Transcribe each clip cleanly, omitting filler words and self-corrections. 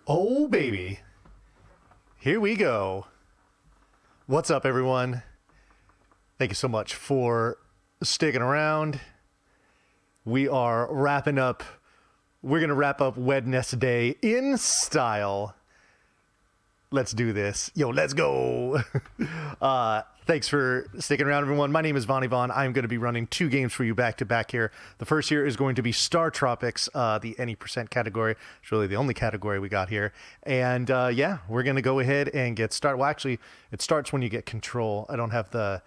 Oh, baby. Here we go. What's up, everyone? Thank you so much for sticking around. We are wrapping up. We're going to wrap up Wednesday in style. Let's do this. Yo, let's go. Thanks for sticking around, everyone. My name is Vonnie Vaughn. I'm going to be running two games for you back to back here. The first here is going to be StarTropics, the any percent category. It's really the only category we got here. And yeah, we're going to go ahead and get started. Well, actually, it starts when you get control. I don't have the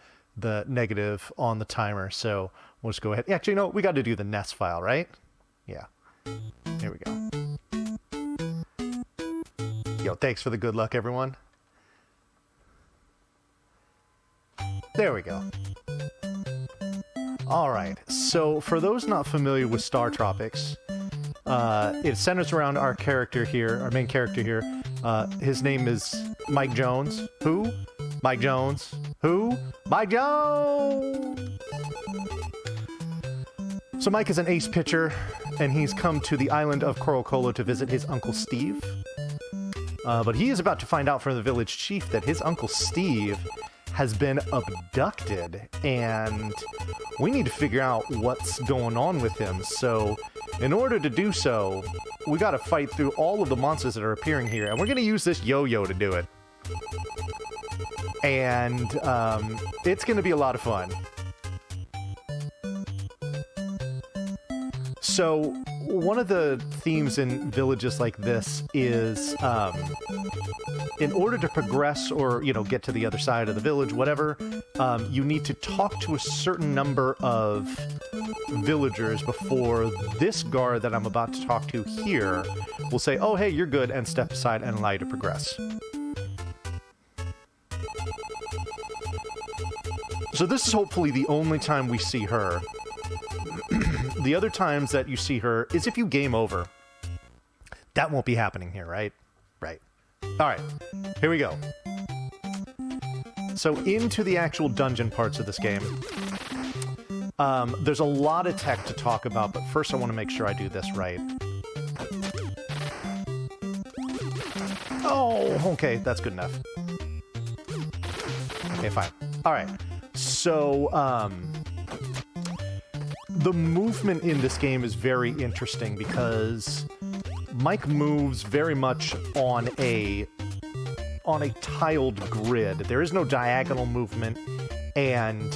negative on the timer, so we'll just go ahead. Actually, no, we got to do the NES file, right? Yeah. Here we go. Yo, thanks for the good luck, everyone. There we go. All right. So for those not familiar with StarTropics, it centers around our character here, our main character here. His name is Mike Jones. Who? Mike Jones. Who? Mike Jones! So Mike is an ace pitcher, and he's come to the island of Corocolo to visit his Uncle Steve. But he is about to find out from the village chief that his Uncle Steve has been abducted, and we need to figure out what's going on with him. So in order to do so, we got to fight through all of the monsters that are appearing here, and we're going to use this yo-yo to do it. And it's going to be a lot of fun. So one of the themes in villages like this is in order to progress or, you know, get to the other side of the village, whatever, you need to talk to a certain number of villagers before this guard that I'm about to talk to here will say, oh, hey, you're good, and step aside and allow you to progress. So this is hopefully the only time we see her. The other times that you see her is if you game over. That won't be happening here, right? Right. All right, here we go. So into the actual dungeon parts of this game. There's a lot of tech to talk about, but first I want to make sure I do this right. Oh, okay, that's good enough. Okay, fine. All right, so the movement in this game is very interesting because Mike moves very much on a tiled grid. There is no diagonal movement, and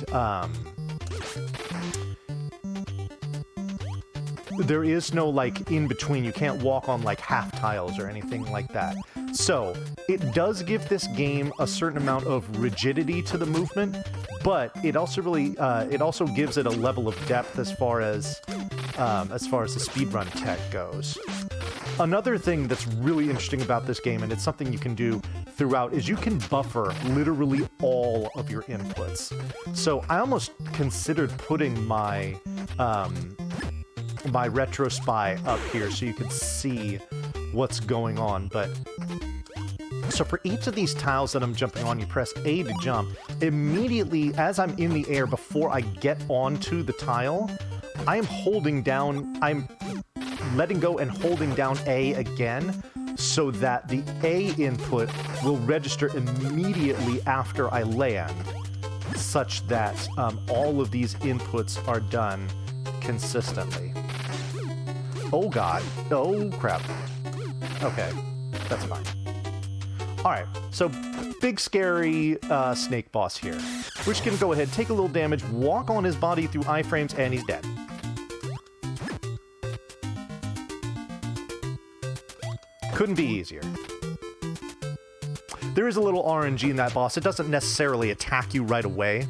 there is no, like, in between. You can't walk on, like, half tiles or anything like that. So it does give this game a certain amount of rigidity to the movement, but it also really it also gives it a level of depth as far as the speedrun tech goes. Another thing that's really interesting about this game, and it's something you can do throughout, is you can buffer literally all of your inputs. So I almost considered putting my my Retro Spy up here so you could see what's going on, but so for each of these tiles that I'm jumping on, you press A to jump. Immediately, as I'm in the air, before I get onto the tile, I am holding down, I'm letting go and holding down A again, so that the A input will register immediately after I land, such that all of these inputs are done consistently. Oh god. Oh crap. Okay, that's fine. Alright, so big scary snake boss here. We're just gonna go ahead, take a little damage, walk on his body through iframes, and he's dead. Couldn't be easier. There is a little RNG in that boss. It doesn't necessarily attack you right away.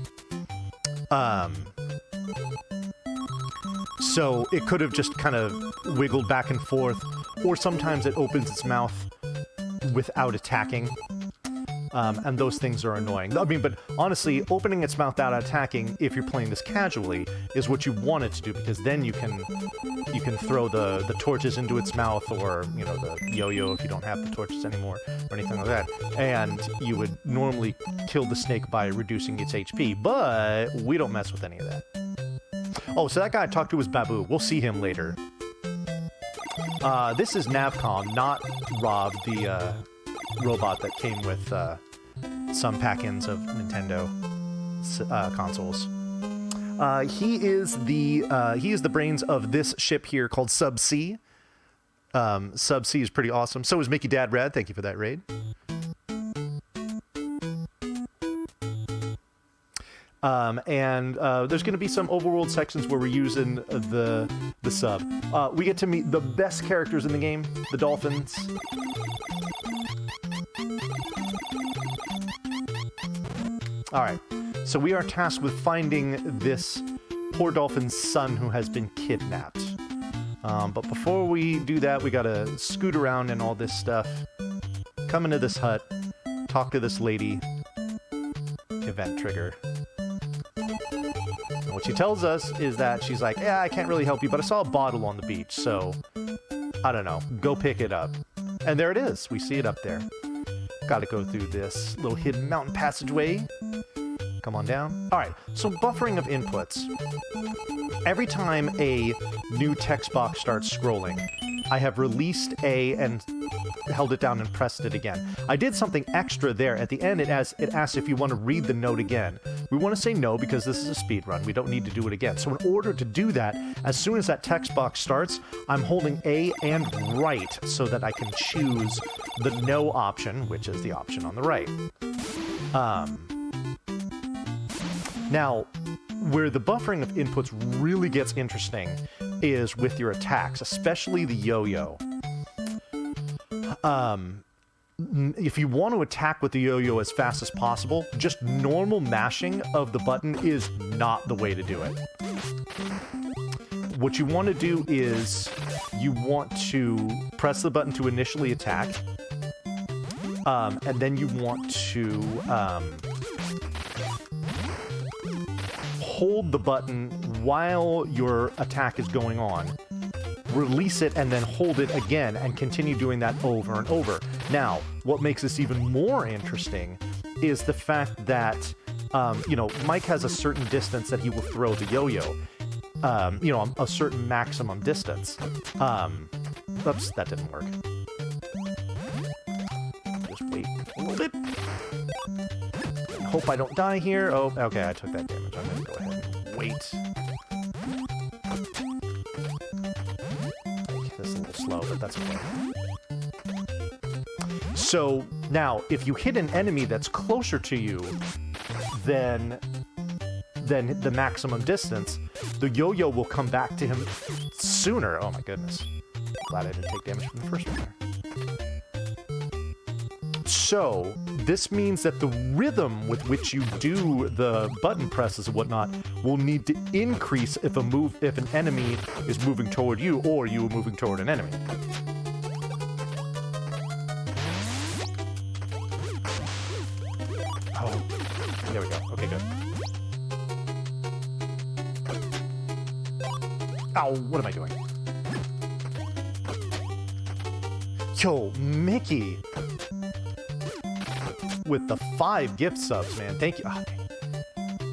So it could have just kind of wiggled back and forth, or sometimes it opens its mouth without attacking, and those things are annoying. I mean, but honestly, opening its mouth without attacking, if you're playing this casually, is what you want it to do, because then you can throw the torches into its mouth, or, you know, the yo-yo if you don't have the torches anymore, or anything like that, and you would normally kill the snake by reducing its HP, but we don't mess with any of that. Oh, so that guy I talked to was Babu. We'll see him later. This is Navcom, not Rob, the robot that came with some pack-ins of Nintendo consoles. He is the brains of this ship here called Sub-C. Sub-C is pretty awesome. So is Mickey Dad Rad. Thank you for that raid. There's going to be some overworld sections where we're using the sub. We get to meet the best characters in the game, the dolphins. All right, so we are tasked with finding this poor dolphin's son who has been kidnapped. But before we do that, we gotta scoot around and all this stuff. Come into this hut, talk to this lady. Event trigger. And what she tells us is that she's like, yeah, I can't really help you, but I saw a bottle on the beach, so I don't know, go pick it up. And there it is. We see it up there. Gotta go through this little hidden mountain passageway. Come on down. All right, so buffering of inputs. Every time a new text box starts scrolling, I have released A and held it down and pressed it again. I did something extra there. At the end, it asks if you want to read the note again. We want to say no because this is a speed run. We don't need to do it again. So in order to do that, as soon as that text box starts, I'm holding A and right so that I can choose the no option, which is the option on the right. Now, where the buffering of inputs really gets interesting is with your attacks, especially the yo-yo. If you want to attack with the yo-yo as fast as possible, just normal mashing of the button is not the way to do it. What you want to do is you want to press the button to initially attack, and then you want to hold the button while your attack is going on, release it, and then hold it again, and continue doing that over and over. Now, what makes this even more interesting is the fact that, Mike has a certain distance that he will throw the yo-yo. A certain maximum distance. Oops, that didn't work. Just wait a little bit. Hope I don't die here. Oh, okay, I took that damage. I'm gonna go ahead and wait. This is a little slow, but that's okay. So, now, if you hit an enemy that's closer to you than the maximum distance, the yo-yo will come back to him sooner. Oh my goodness. Glad I didn't take damage from the first one there. So, this means that the rhythm with which you do the button presses and whatnot will need to increase if an enemy is moving toward you or you are moving toward an enemy. Oh, there we go. Okay, good. Ow, what am I doing? Yo, Mickey! With the 5 gift subs, man. Thank you. Oh,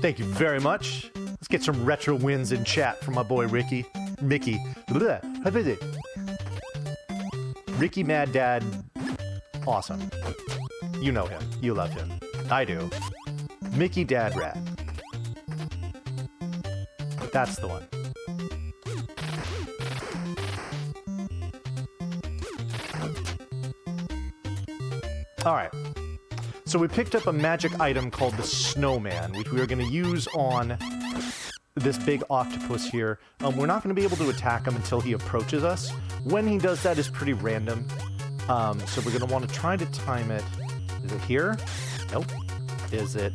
thank you very much. Let's get some retro wins in chat from my boy Mickey. Ricky Mad Dad. Awesome. You know him. You love him. I do. Mickey Dad Rat. That's the one. Alright. So we picked up a magic item called the Snowman, which we are going to use on this big octopus here. We're not going to be able to attack him until he approaches us. When he does that is pretty random. So we're going to want to try to time it. Is it here? Nope. Is it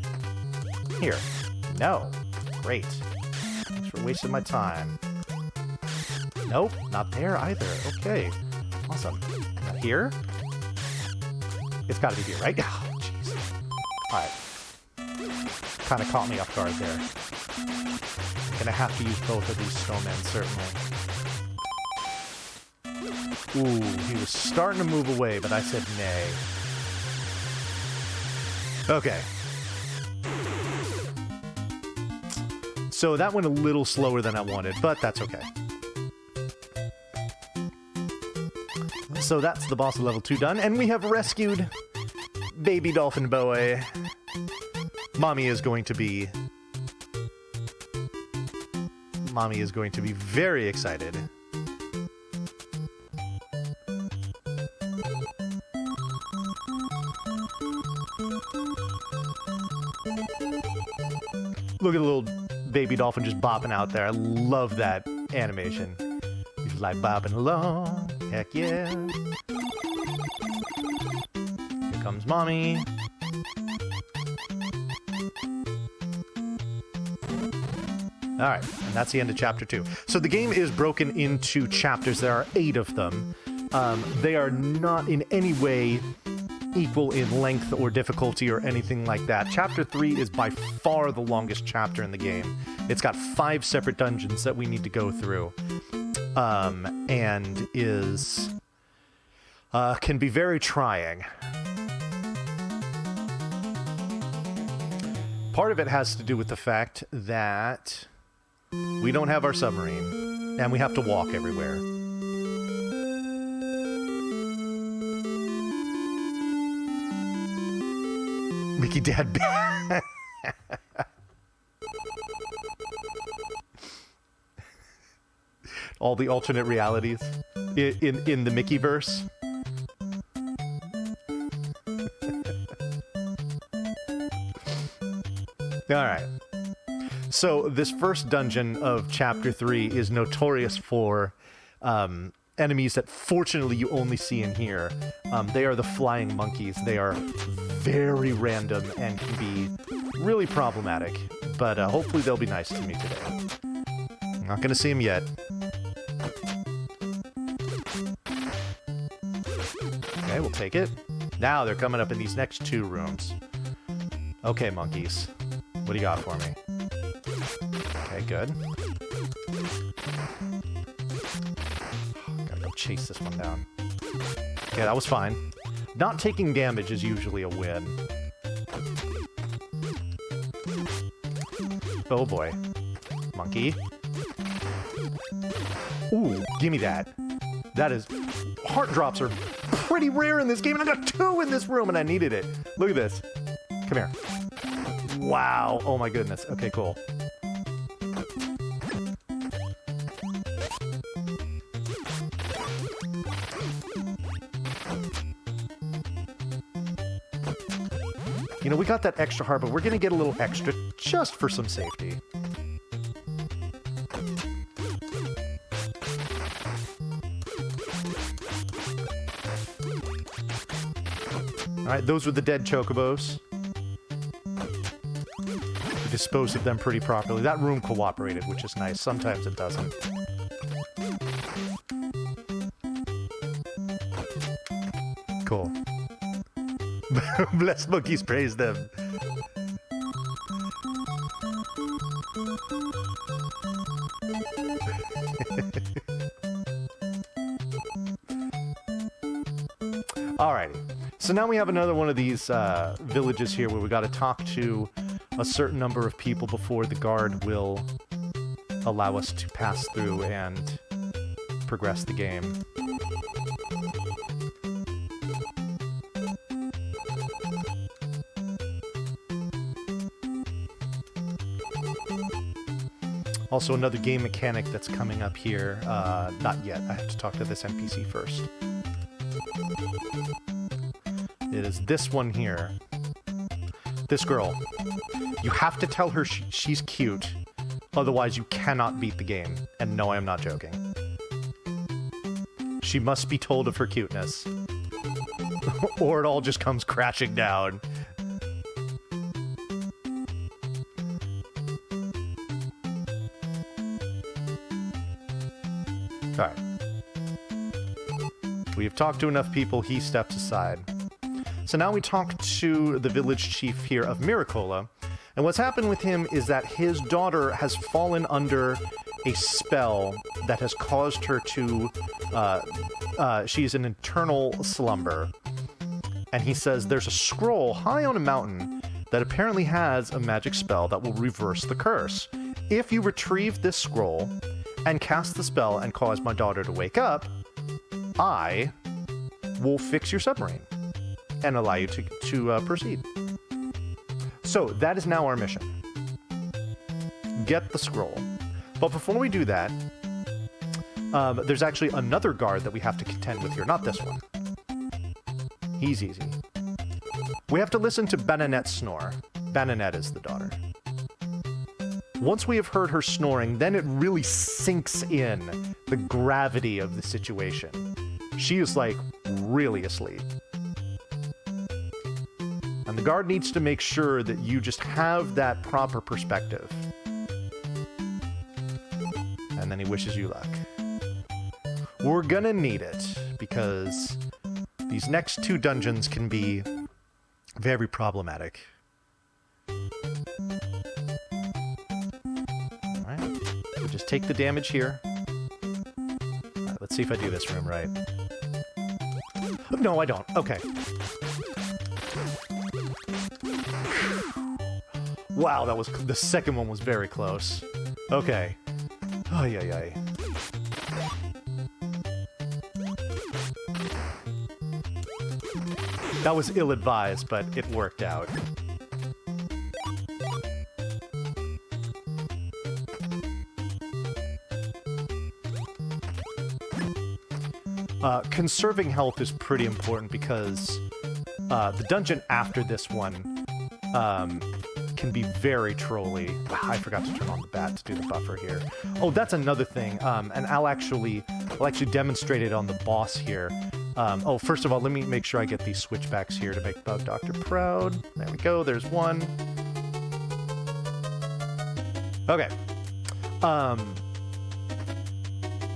here? No. Great. Thanks for wasting my time. Nope. Not there either. Okay. Awesome. Not here? It's got to be here, right? Oh, jeez. Alright. Kind of caught me off guard there. I'm gonna have to use both of these snowmen, certainly. Ooh, he was starting to move away, but I said nay. Okay. So that went a little slower than I wanted, but that's okay. So that's the boss of level 2 done, and we have rescued baby dolphin boy. Mommy is going to be very excited. Look at the little baby dolphin just bopping out there. I love that animation. He's like bopping along. Heck yeah. Here comes mommy. Alright, and that's the end of chapter 2. So the game is broken into chapters. There are 8 of them. They are not in any way equal in length or difficulty or anything like that. Chapter 3 is by far the longest chapter in the game. It's got 5 separate dungeons that we need to go through. And is... can be very trying. Part of it has to do with the fact that we don't have our submarine, and we have to walk everywhere. Mickey Dad. All the alternate realities in the Mickey-verse. Alright. So, this first dungeon of Chapter 3 is notorious for enemies that fortunately you only see in here. They are the flying monkeys. They are very random and can be really problematic. But hopefully they'll be nice to me today. I'm not going to see them yet. Okay, we'll take it. Now they're coming up in these next 2 rooms. Okay, monkeys. What do you got for me? Okay, good. Gotta go chase this one down. Okay, that was fine. Not taking damage is usually a win. Oh boy. Monkey. Ooh, gimme that. That is... Heart drops are pretty rare in this game, and I got 2 in this room, and I needed it. Look at this. Come here. Wow. Oh my goodness. Okay, cool. You know, we got that extra heart, but we're gonna get a little extra just for some safety. Alright, those were the dead chocobos. We disposed of them pretty properly. That room cooperated, which is nice. Sometimes it doesn't. Cool. Blessed monkeys praise them. Alrighty. So now we have another one of these villages here where we got to talk to a certain number of people before the guard will allow us to pass through and progress the game. Also, another game mechanic that's coming up here. Not yet. I have to talk to this NPC first. It is this one here. This girl. You have to tell her she's cute. Otherwise, you cannot beat the game. And no, I am not joking. She must be told of her cuteness. Or it all just comes crashing down. Alright. We have talked to enough people, he steps aside. So now we talk to the village chief here of Miracola, and what's happened with him is that his daughter has fallen under a spell that has caused her to... she's in eternal slumber. And he says there's a scroll high on a mountain that apparently has a magic spell that will reverse the curse. If you retrieve this scroll and cast the spell and cause my daughter to wake up, I will fix your submarine and allow you to proceed. So that is now our mission. Get the scroll. But before we do that, there's actually another guard that we have to contend with here. Not this one. He's easy. We have to listen to Bananette snore. Bananette is the daughter. Once we have heard her snoring, then it really sinks in the gravity of the situation. She is, like, really asleep. And the guard needs to make sure that you just have that proper perspective. And then he wishes you luck. We're gonna need it, because these next two dungeons can be very problematic. Alright, we'll just take the damage here. Alright, let's see if I do this room right. No, I don't. Okay. Wow, that was... the second one was very close. Okay. Ay, ay, ay. That was ill-advised, but it worked out. Conserving health is pretty important because the dungeon after this one can be very trolly. I forgot to turn on the bat to do the buffer here. Oh, that's another thing, and I'll actually demonstrate it on the boss here. Oh, first of all, let me make sure I get these switchbacks here to make Bug Doctor proud. There we go, there's one. Okay.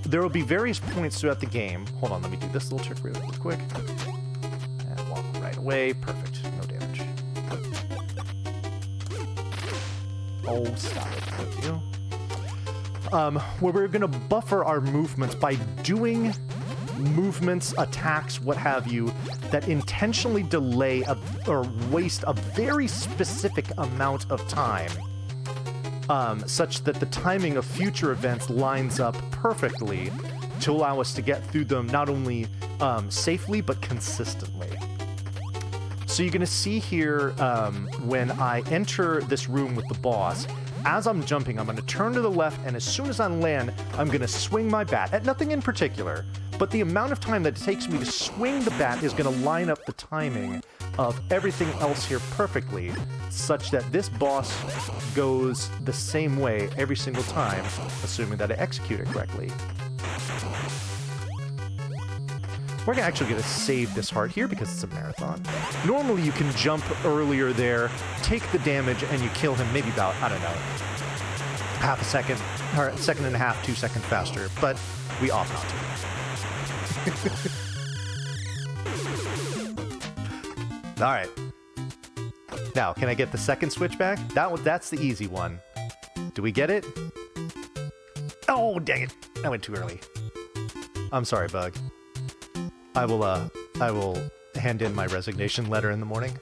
There will be various points throughout the game. Hold on, let me do this little trick really quick. And walk right away. Perfect. No damage. Oh, stop it. Thank you. Where we're going to buffer our movements by doing movements, attacks, what have you, that intentionally delay or waste a very specific amount of time, such that the timing of future events lines up perfectly to allow us to get through them not only safely, but consistently. So you're going to see here when I enter this room with the boss, as I'm jumping, I'm going to turn to the left, and as soon as I land, I'm going to swing my bat at nothing in particular, but the amount of time that it takes me to swing the bat is going to line up the timing of everything else here perfectly, such that this boss goes the same way every single time, assuming that I execute it correctly. We're actually going to save this heart here because it's a marathon. Normally you can jump earlier there, take the damage, and you kill him maybe about, I don't know, half a second, or a second and a half, 2 seconds faster, but we opt not to. Alright. Now, can I get the second switchback? That's the easy one. Do we get it? Oh, dang it. I went too early. I'm sorry, Bug. I will hand in my resignation letter in the morning.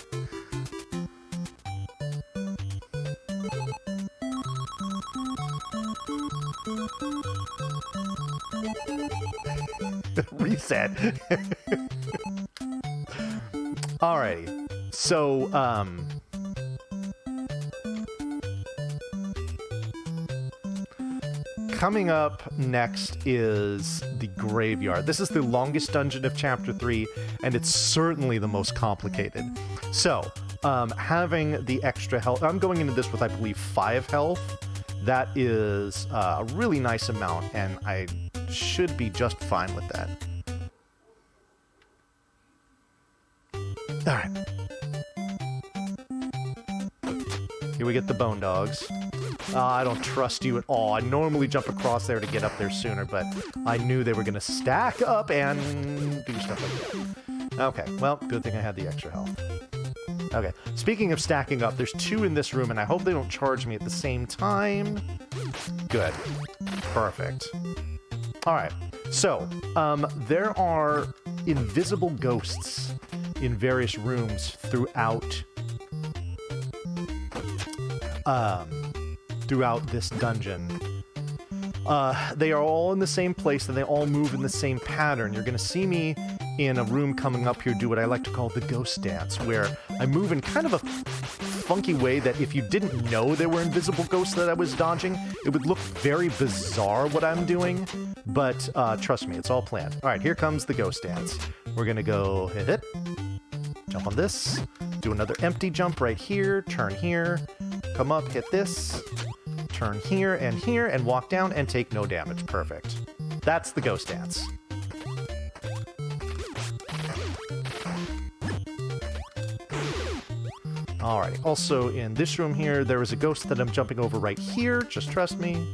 Reset. Alrighty. So, coming up next is the graveyard. This is the longest dungeon of Chapter 3, and it's certainly the most complicated. So, having the extra health... I'm going into this with, I believe, 5 health. That is a really nice amount, and I should be just fine with that. Alright. Here we get the bone dogs. I don't trust you at all. I normally jump across there to get up there sooner, but I knew they were going to stack up and do stuff like that. Okay, well, good thing I had the extra health. Okay, speaking of stacking up, there's 2 in this room, and I hope they don't charge me at the same time. Good. Perfect. Alright, so, there are invisible ghosts in various rooms throughout this dungeon. They are all in the same place, and they all move in the same pattern. You're going to see me in a room coming up here do what I like to call the ghost dance, where I move in kind of a funky way that if you didn't know there were invisible ghosts that I was dodging, it would look very bizarre what I'm doing. But trust me, it's all planned. All right, here comes the ghost dance. We're going to go hit it, jump on this, do another empty jump right here, turn here, come up, hit this, turn here, and walk down and take no damage. Perfect. That's the ghost dance. Alrighty, also in this room here, there is a ghost that I'm jumping over right here. Just trust me.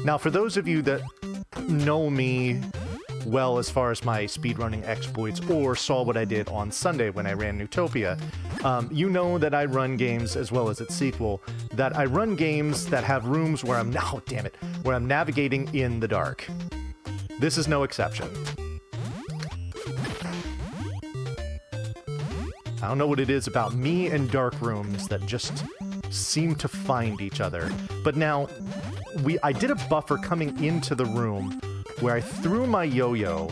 Now, for those of you that know me well as far as my speedrunning exploits or saw what I did on Sunday when I ran Newtopia, you know that I run games, as well as its sequel, that I run games that have rooms where I'm, oh damn it, where I'm navigating in the dark. This is no exception. I don't know what it is about me and dark rooms that just seem to find each other. But now, I did a buffer coming into the room where I threw my yo-yo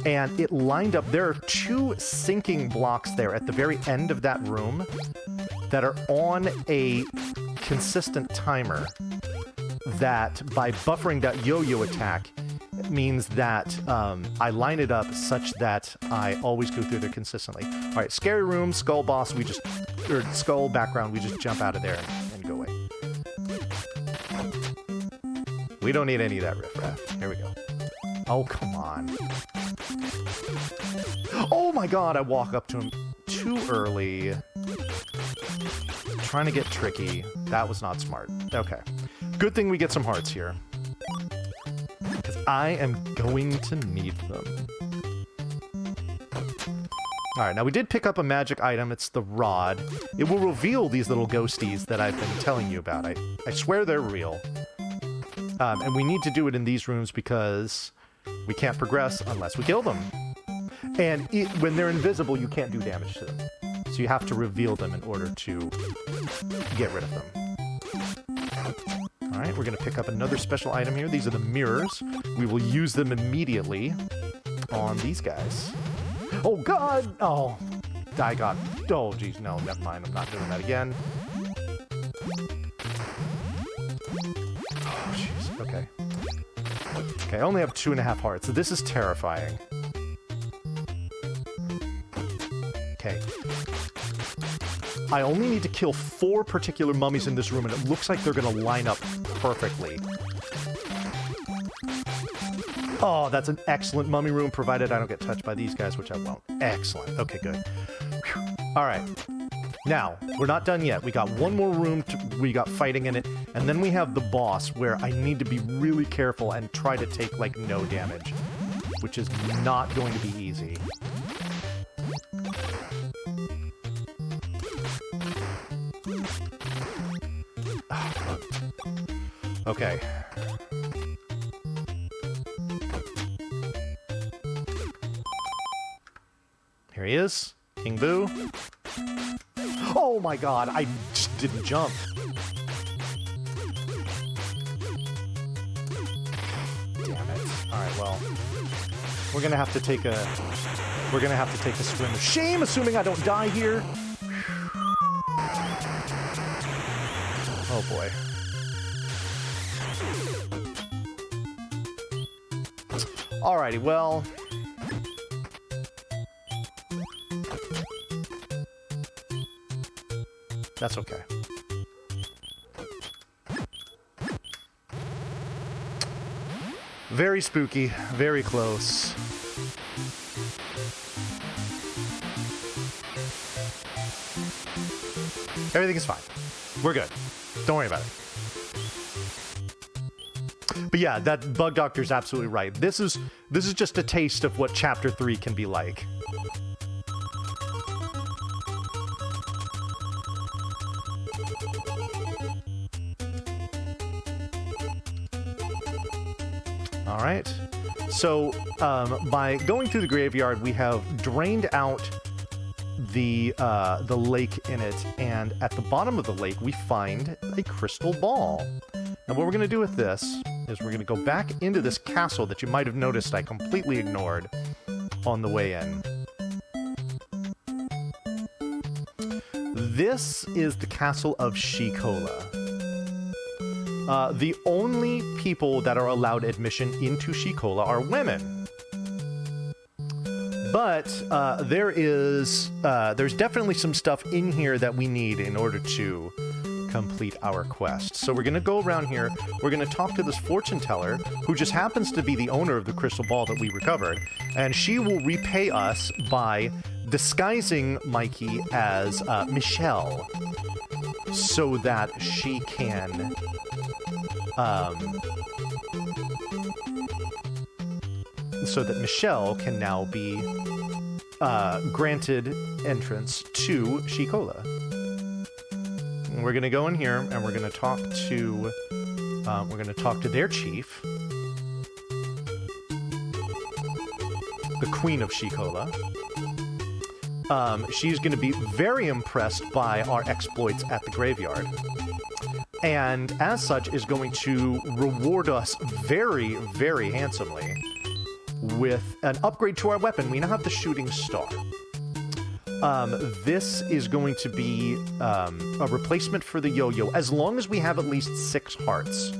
and it lined up. There are two sinking blocks there at the very end of that room that are on a consistent timer that by buffering that yo-yo attack means that I line it up such that I always go through there consistently. All right, scary room, skull boss, or skull background, we just jump out of there and go away. We don't need any of that riffraff. Here we go. Oh, come on. Oh my god, I walk up to him too early. Trying to get tricky. That was not smart. Okay. Good thing we get some hearts here. Because I am going to need them. Alright, now we did pick up a magic item. It's the rod. It will reveal these little ghosties that I've been telling you about. I swear they're real. And we need to do it in these rooms because we can't progress unless we kill them. And when they're invisible, you can't do damage to them. So you have to reveal them in order to get rid of them. Alright, we're going to pick up another special item here. These are the mirrors. We will use them immediately on these guys. Oh, God! Oh, I got... Oh, geez, no, never mind. I'm not doing that again. Oh, jeez, okay. Okay, I only have 2.5 hearts, so this is terrifying. Okay. I only need to kill 4 particular mummies in this room, and it looks like they're going to line up perfectly. Oh, that's an excellent mummy room, provided I don't get touched by these guys, which I won't. Excellent. Okay, good. Whew. All right. Now, we're not done yet. We got one more room we got fighting in it, and then we have the boss, where I need to be really careful and try to take, like, no damage, which is not going to be easy. Okay. Here he is. King Boo. Oh my god, I just didn't jump. Damn it. Alright, well. We're gonna have to take a swim. Shame, assuming I don't die here. Oh boy. Alrighty, well. That's okay. Very spooky, very close. Everything is fine. We're good. Don't worry about it. But yeah, that Bug Doctor's absolutely right. This is just a taste of what Chapter 3 can be like. Alright, so by going through the graveyard, we have drained out the lake in it, and at the bottom of the lake we find a crystal ball. Now what we're going to do with this is we're going to go back into this castle that you might have noticed I completely ignored on the way in. This is the castle of Shikola. The only people that are allowed admission into Shikola are women. But there's definitely some stuff in here that we need in order to complete our quest. So we're going to go around here. We're going to talk to this fortune teller who just happens to be the owner of the crystal ball that we recovered. And she will repay us by disguising Mikey as Michelle so that she can Michelle can now be granted entrance to Shikola. And we're gonna go in here and we're gonna talk to their chief, the Queen of Shikola. She's gonna be very impressed by our exploits at the graveyard, and as such is going to reward us very, very handsomely with an upgrade to our weapon. We now have the shooting star. This is going to be a replacement for the yo-yo, as long as we have at least 6 hearts.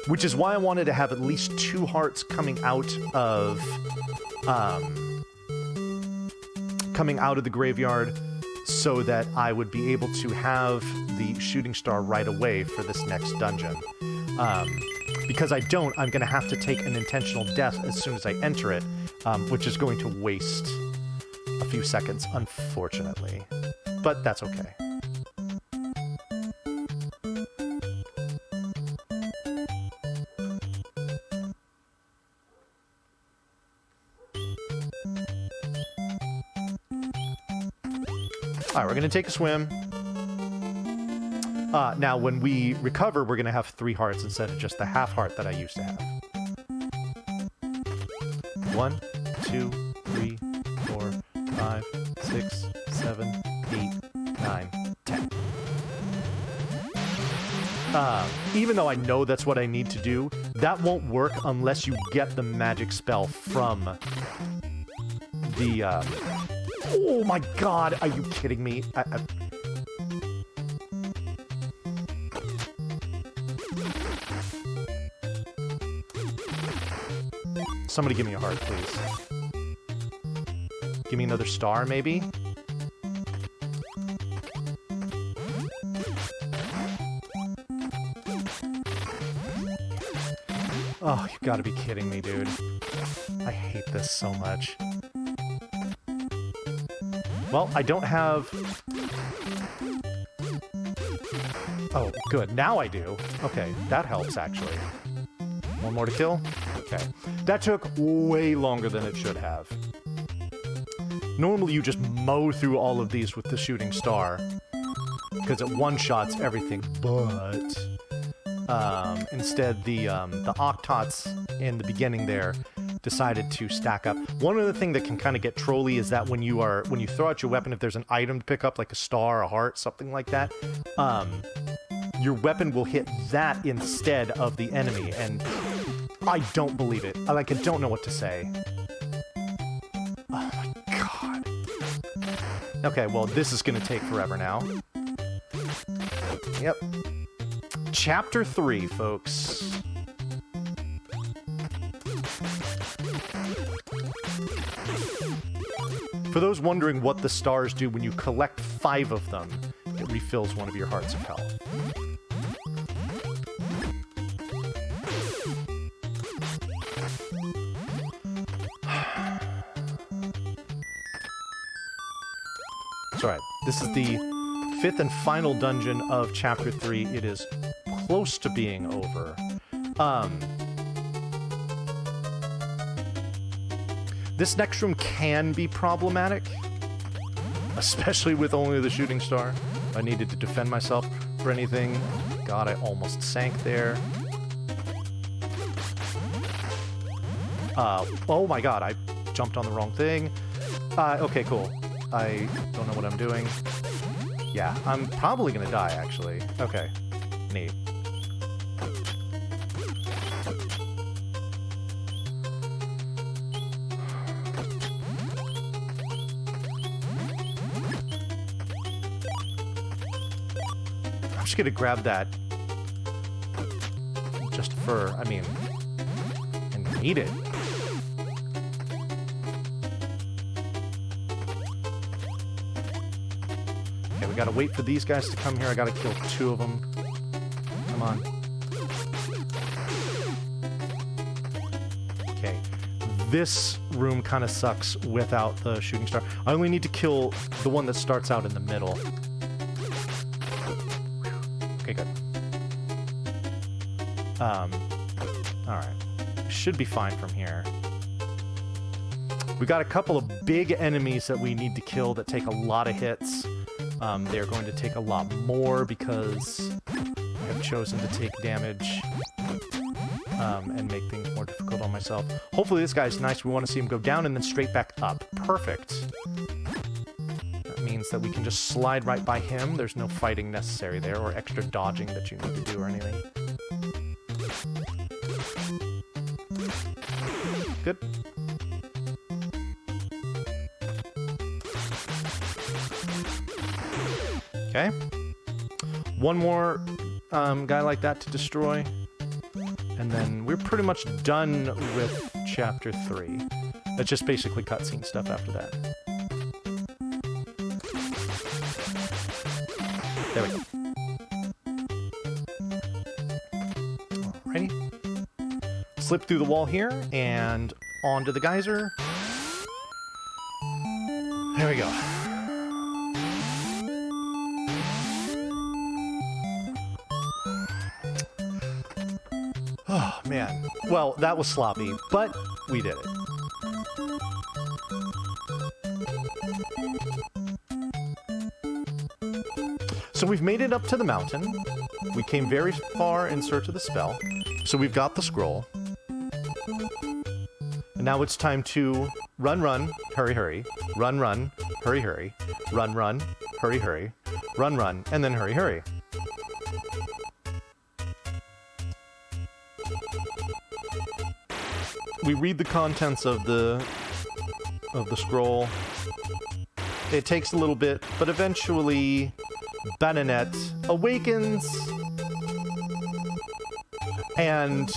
Which is why I wanted to have at least 2 hearts coming out of the graveyard, so that I would be able to have the shooting star right away for this next dungeon. Because I don't, I'm going to have to take an intentional death as soon as I enter it, which is going to waste a few seconds, unfortunately. But that's okay. Alright, we're going to take a swim. Now, when we recover, we're going to have 3 hearts instead of just the half heart that I used to have. 1, 2, 3, 4, 5, 6, 7, 8, 9, 10. Even though I know that's what I need to do, that won't work unless you get the magic spell from the... Oh my god, are you kidding me? Somebody give me a heart, please. Give me another star, maybe? Oh, you gotta be kidding me, dude. I hate this so much. Well, I don't have... Oh, good. Now I do. Okay, that helps, actually. 1 more to kill? Okay. That took way longer than it should have. Normally you just mow through all of these with the shooting star, because it one-shots everything, but... instead, the Octots in the beginning there decided to stack up. One other thing that can kind of get trolly is that when you throw out your weapon, if there's an item to pick up, like a star, a heart, something like that, your weapon will hit that instead of the enemy, and I don't believe it. I don't know what to say. Oh my god. Okay, well, this is gonna take forever now. Yep. Chapter 3, folks. For those wondering what the stars do, when you collect 5 of them, it refills one of your hearts of health. It's alright. This is the 5th and final dungeon of Chapter 3. It is close to being over. This next room can be problematic, especially with only the shooting star. If I needed to defend myself for anything. God, I almost sank there. Oh my god, I jumped on the wrong thing. Okay, cool. I don't know what I'm doing. Yeah, I'm probably gonna die, actually. Okay, neat. I'm just gonna grab that just for, I mean, I need it. Okay, we gotta wait for these guys to come here. I gotta kill 2 of them. Come on. Okay. This room kind of sucks without the shooting star. I only need to kill the one that starts out in the middle. Okay, good. Alright. Should be fine from here. We got a couple of big enemies that we need to kill that take a lot of hits. They're going to take a lot more because I have chosen to take damage and make things more difficult on myself. Hopefully this guy's nice. We want to see him go down and then straight back up. Perfect. That means that we can just slide right by him. There's no fighting necessary there or extra dodging that you need to do or anything. Good. Okay. One more guy like that to destroy. And then we're pretty much done with Chapter 3. That's just basically cutscene stuff after that. There we go. Alrighty. Slip through the wall here and onto the geyser. There we go. Oh, man. Well, that was sloppy, but we did it. So we've made it up to the mountain. We came very far in search of the spell. So we've got the scroll. And now it's time to run, run, hurry, hurry. Run, run, hurry, hurry. Run, run, hurry, hurry. Run, run, and then hurry, hurry. We read the contents of the scroll. It takes a little bit, but eventually Bananette awakens and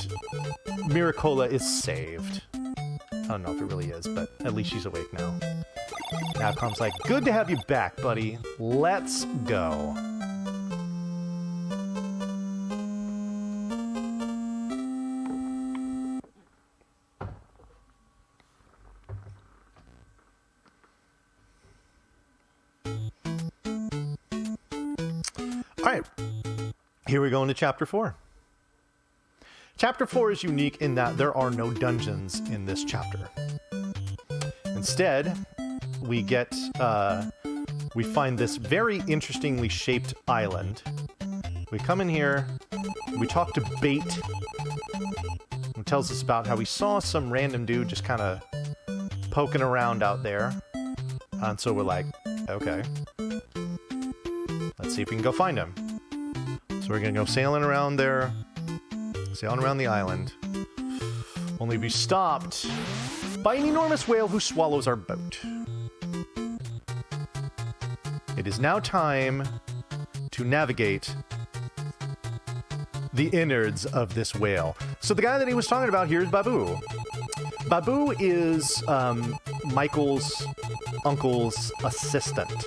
Miracola is saved. I don't know if it really is, but at least she's awake now. Capcom's like, good to have you back, buddy. Let's go. Alright, here we go into Chapter 4. Chapter 4 is unique in that there are no dungeons in this chapter. Instead, we find this very interestingly shaped island. We come in here, we talk to Bait, who tells us about how we saw some random dude just kind of poking around out there. And so we're like, okay. Let's see if we can go find him. So we're gonna go sailing around there, sailing around the island. Only be stopped by an enormous whale who swallows our boat. It is now time to navigate the innards of this whale. So the guy that he was talking about here is Babu. Babu is Michael's uncle's assistant.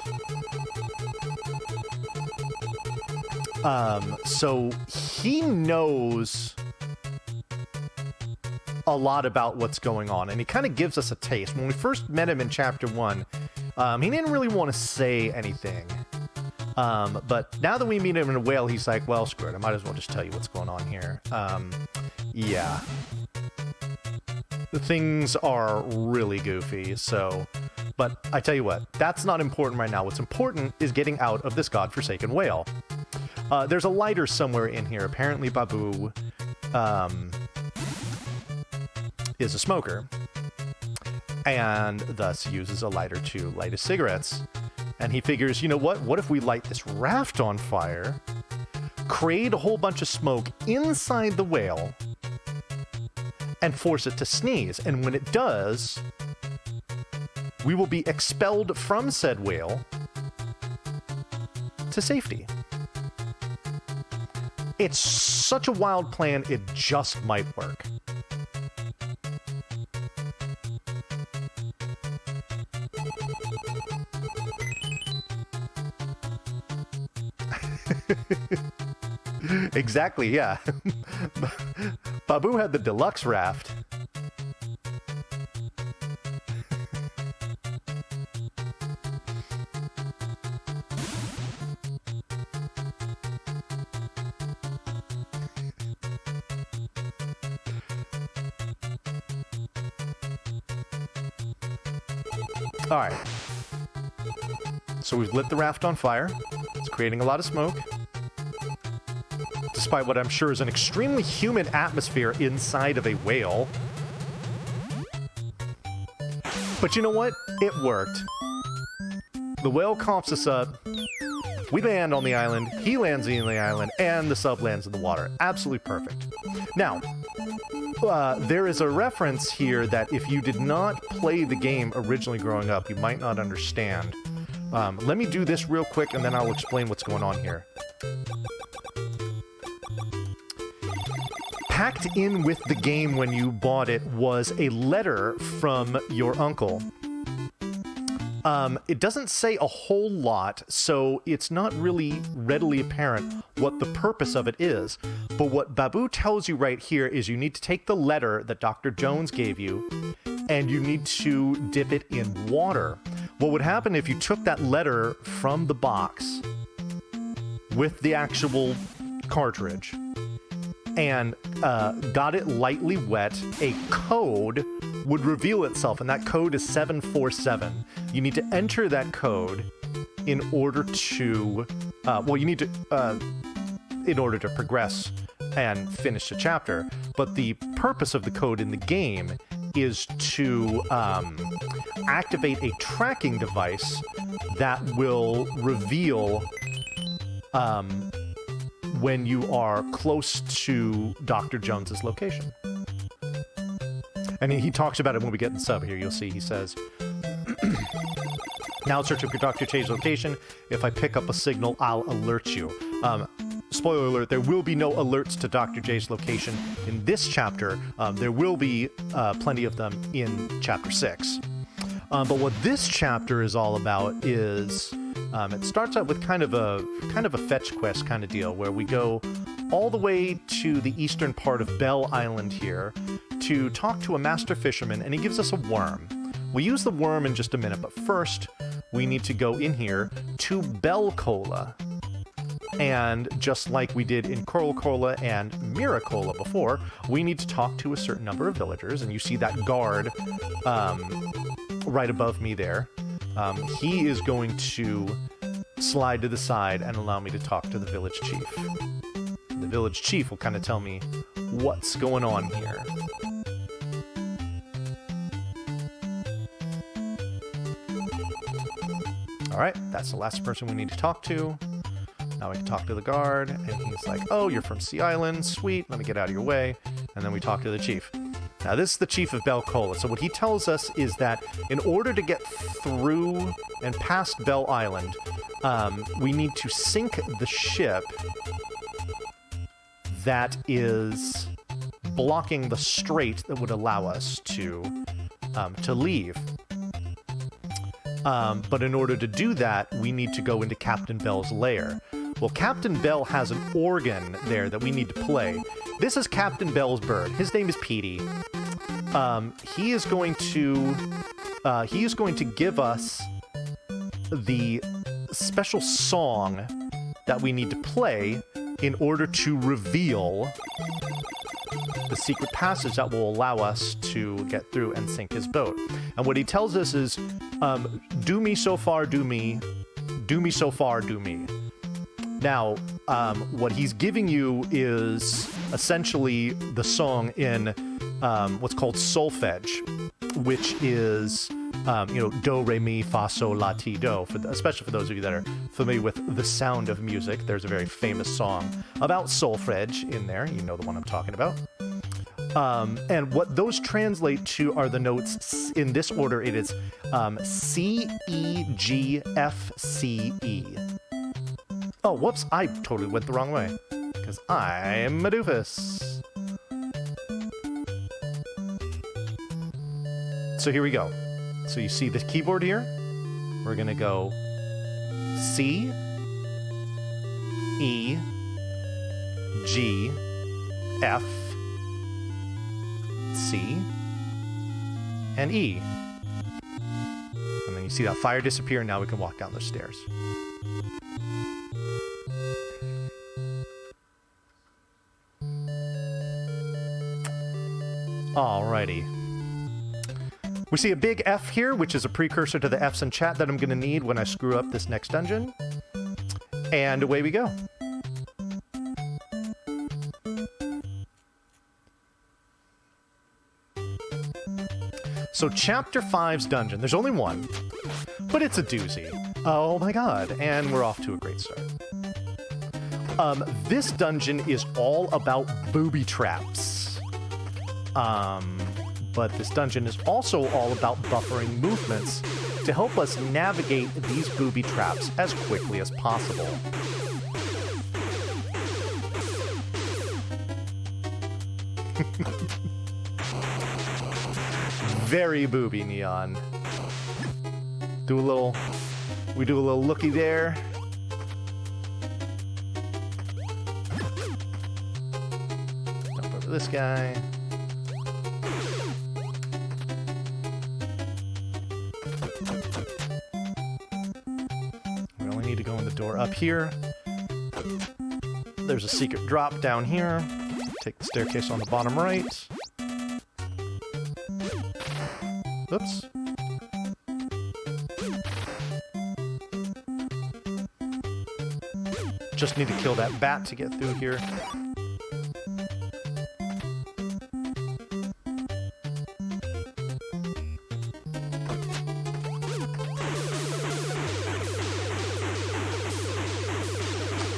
So he knows a lot about what's going on, and he kind of gives us a taste. When we first met him in Chapter 1, he didn't really want to say anything. But now that we meet him in a whale, he's like, well, screw it, I might as well just tell you what's going on here. Yeah. Things are really goofy, so... But I tell you what, that's not important right now. What's important is getting out of this godforsaken whale. There's a lighter somewhere in here. Apparently Babu is a smoker. and thus uses a lighter to light his cigarettes. And he figures, you know what if we light this raft on fire, create a whole bunch of smoke inside the whale, and force it to sneeze. And when it does, we will be expelled from said whale to safety. It's such a wild plan, it just might work. Exactly, yeah. Babu had the deluxe raft. All right. So we've lit the raft on fire. It's creating a lot of smoke, despite what I'm sure is an extremely humid atmosphere inside of a whale. But you know what? It worked. The whale coughs us up. We land on the island. He lands on the island, and the sub lands in the water. Absolutely perfect. Now, there is a reference here that if you did not play the game originally growing up, you might not understand. Let me do this real quick, and then I'll explain what's going on here. Packed in with the game when you bought it was a letter from your uncle. It doesn't say a whole lot, so it's not really readily apparent what the purpose of it is. But what Babu tells you right here is you need to take the letter that Dr. Jones gave you, and you need to dip it in water. What would happen if you took that letter from the box with the actual cartridge and got it lightly wet, a code would reveal itself, and that code is 747. You need to enter that code in order to, in order to progress and finish the chapter. But the purpose of the code in the game is to activate a tracking device that will reveal when you are close to Dr. Jones's location. And he talks about it when we get in the sub here. You'll see he says, now searching for Dr. J's location. If I pick up a signal, I'll alert you. Spoiler alert, there will be no alerts to Dr. J's location in this chapter. There will be plenty of them in Chapter 6. But what this chapter is all about is, it starts out with kind of a fetch quest kind of deal, where we go all the way to the eastern part of Bell Island here to talk to a master fisherman, and he gives us a worm. We'll use the worm in just a minute, but first we need to go in here to Bell Cola. And just like we did in Coral Cola and Miracola before, we need to talk to a certain number of villagers, and you see that guard right above me there. He is going to slide to the side and allow me to talk to the village chief. The village chief will kind of tell me what's going on here. Alright, that's the last person we need to talk to. Now we can talk to the guard, and he's like, oh, you're from Sea Island, sweet, let me get out of your way. And then we talk to the chief. Now this is the chief of Bell Cola, so what he tells us is that in order to get through and past Bell Island, we need to sink the ship that is blocking the strait that would allow us to leave. But in order to do that, we need to go into Captain Bell's lair. Well, Captain Bell has an organ there that we need to play. This is Captain Bell's bird. His name is Petey. He is going to give us the special song that we need to play in order to reveal the secret passage that will allow us to get through and sink his boat. And what he tells us is, do me so far, do me. Do me so far, do me. Now, what he's giving you is essentially the song in what's called solfege. which is, you know, do, re, mi, fa, sol, la, ti, do. Especially for those of you that are familiar with The Sound of Music, there's a very famous song about solfege in there. You know the one I'm talking about. And what those translate to are the notes in this order. It is C, E, G, F, C, E. Oh, whoops, I totally went the wrong way, because I'm a doofus. So here we go. So you see the keyboard here? We're going to go C, E, G, F, C, and E. And then you see that fire disappear, and now we can walk down the stairs. Alrighty. We see a big F here, which is a precursor to the Fs in chat that I'm going to need when I screw up this next dungeon. And away we go. So Chapter 5's dungeon, there's only one, but it's a doozy. Oh my god, and we're off to a great start. This dungeon is all about booby traps. But this dungeon is also all about buffering movements to help us navigate these booby traps as quickly as possible. Very booby, Neon. We do a little looky there. Jump over this guy. We only need to go in the door up here. There's a secret drop down here. Take the staircase on the bottom right. Oops. Just need to kill that bat to get through here.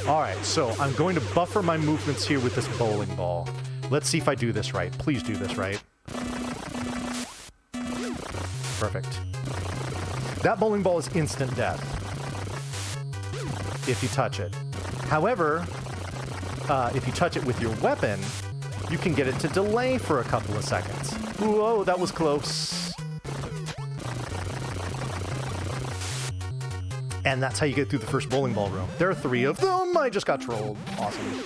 Alright, so I'm going to buffer my movements here with this bowling ball. Let's see if I do this right. Please do this right. Perfect. That bowling ball is instant death if you touch it. However, if you touch it with your weapon, you can get it to delay for a couple of seconds. Whoa, that was close. And that's how you get through the first bowling ball room. There are 3 of them. I just got trolled. Awesome.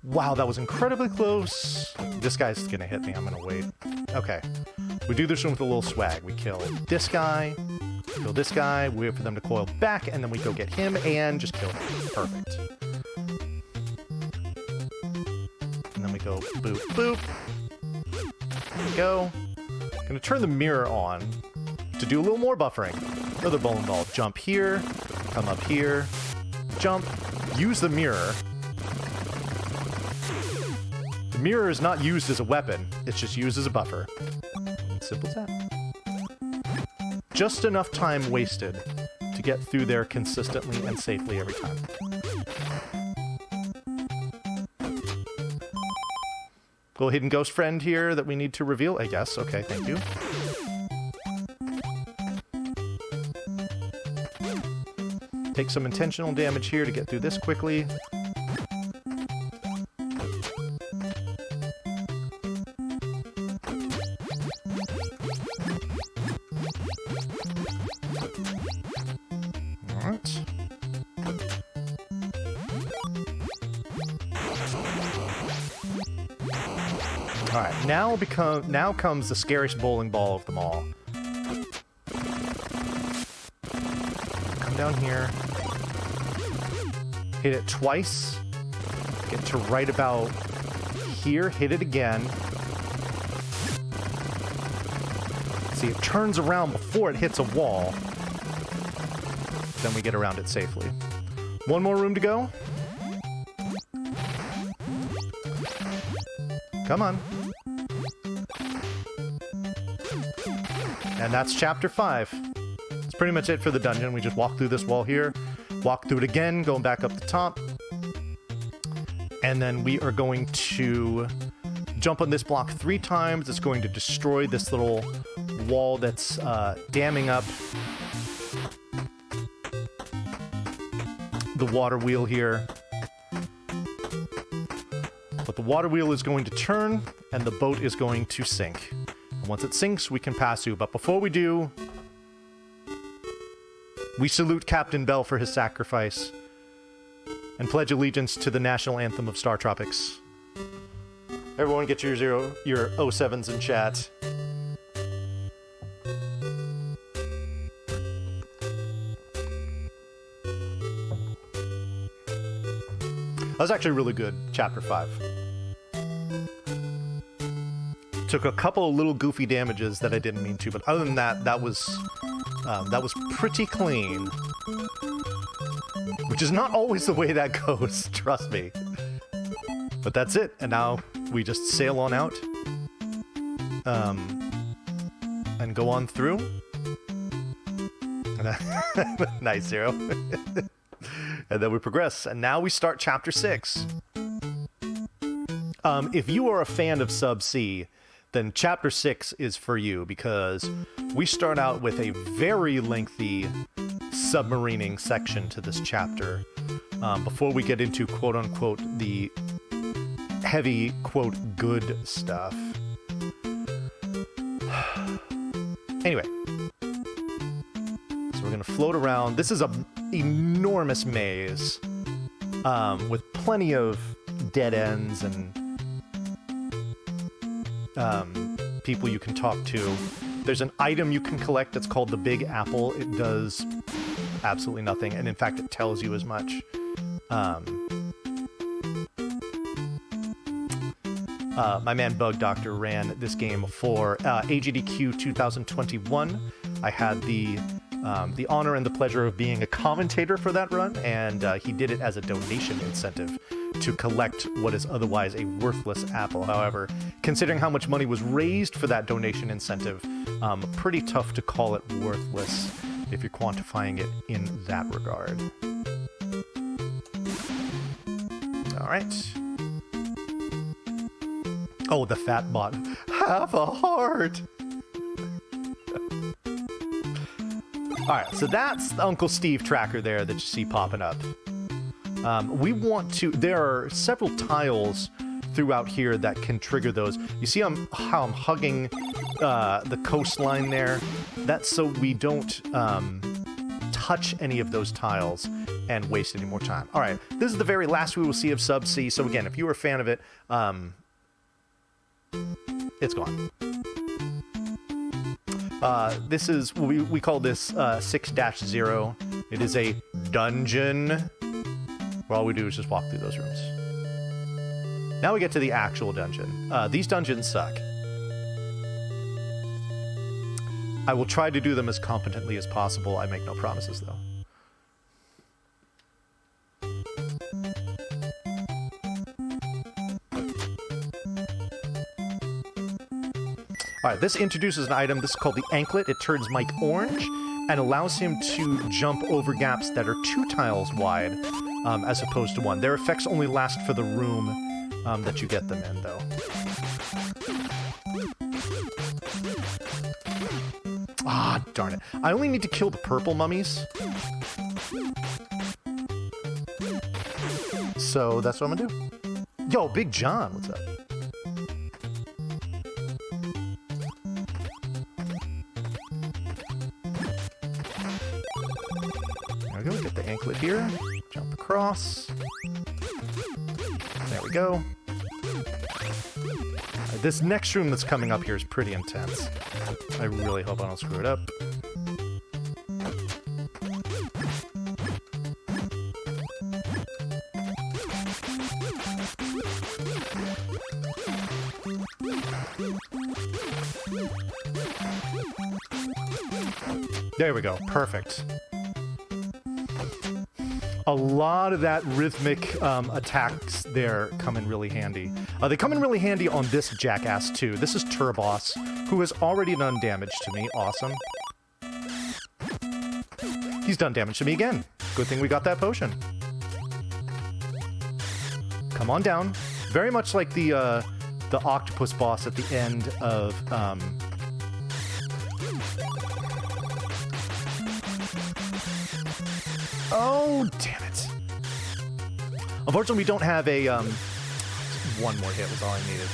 Wow, that was incredibly close. This guy's gonna hit me. I'm gonna wait. Okay. We do this one with a little swag. We kill this guy, kill this guy, wait for them to coil back, and then we go get him and just kill him. Perfect. And then we go boop, boop. There we go. Gonna turn the mirror on to do a little more buffering. Another bowling ball. Jump here, come up here, jump, use the mirror. The mirror is not used as a weapon, it's just used as a buffer. Simple as that. Just enough time wasted to get through there consistently and safely every time. Little hidden ghost friend here that we need to reveal, I guess. Okay, thank you. Take some intentional damage here to get through this quickly. Alright, now comes the scariest bowling ball of them all. Come down here. Hit it twice. Get to right about here. Hit it again. See, it turns around before it hits a wall. Then we get around it safely. One more room to go. Come on. And that's chapter 5. That's pretty much it for the dungeon. We just walk through this wall here, walk through it again, going back up the top. And then we are going to jump on this block 3 times. It's going to destroy this little wall that's damming up the water wheel here. But the water wheel is going to turn, and the boat is going to sink. And once it sinks, we can pass through. But before we do, we salute Captain Bell for his sacrifice and pledge allegiance to the national anthem of StarTropics. Everyone get your 07s in chat. That was actually really good, chapter 5. Took a couple of little goofy damages that I didn't mean to, but other than that, that was pretty clean. Which is not always the way that goes, trust me. But that's it, and now we just sail on out. And go on through. Nice, Zero. And then we progress, and now we start chapter 6. If you are a fan of Sub-C, then chapter 6 is for you, because we start out with a very lengthy submarining section to this chapter before we get into quote-unquote the heavy, quote, good stuff. Anyway, so we're gonna float around. This is an enormous maze with plenty of dead ends and people you can talk to. There's an item you can collect that's called the Big Apple. It does absolutely nothing, and in fact it tells you as much. My man Bug Doctor ran this game for AGDQ 2021. I had the honor and the pleasure of being a commentator for that run, and he did it as a donation incentive to collect what is otherwise a worthless apple. However, considering how much money was raised for that donation incentive, pretty tough to call it worthless if you're quantifying it in that regard. All right. Oh, the fat bot. Have a heart. All right, so that's the Uncle Steve tracker there that you see popping up. We want to... There are several tiles throughout here that can trigger those. You see how I'm hugging the coastline there? That's so we don't touch any of those tiles and waste any more time. All right, this is the very last we will see of Sub-C. So again, if you were a fan of it, it's gone. This is, we call this 6-0. It is a dungeon where all we do is just walk through those rooms. Now we get to the actual dungeon. These dungeons suck. I will try to do them as competently as possible. I make no promises, though. All right, this introduces an item. This is called the Anklet. It turns Mike orange and allows him to jump over gaps that are 2 tiles wide, as opposed to 1. Their effects only last for the room that you get them in, though. Ah, darn it. I only need to kill the purple mummies. So that's what I'm gonna do. Yo, Big John, what's up? There we go, get the anklet here. Jump across. There we go. This next room that's coming up here is pretty intense. I really hope I don't screw it up. There we go. Perfect. A lot of that rhythmic attacks there come in really handy. They come in really handy on this jackass too. This is Turboss, who has already done damage to me. Awesome. He's done damage to me again. Good thing we got that potion. Come on down. Very much like the octopus boss at the end of... Oh, damn it. Unfortunately, we don't have a... One more hit was all I needed.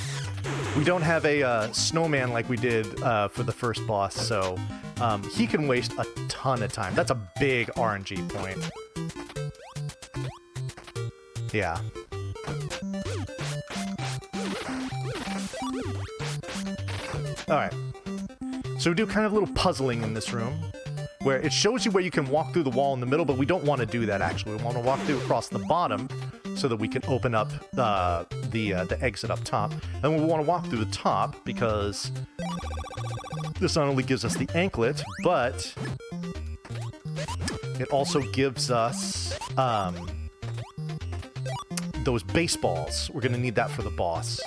We don't have a snowman like we did for the first boss, so he can waste a ton of time. That's a big RNG point. Yeah. Alright. So we do kind of a little puzzling in this room, where it shows you where you can walk through the wall in the middle, but we don't want to do that, actually. We want to walk through across the bottom so that we can open up the exit up top. And we want to walk through the top because this not only gives us the anklet, but it also gives us those baseballs. We're going to need that for the boss.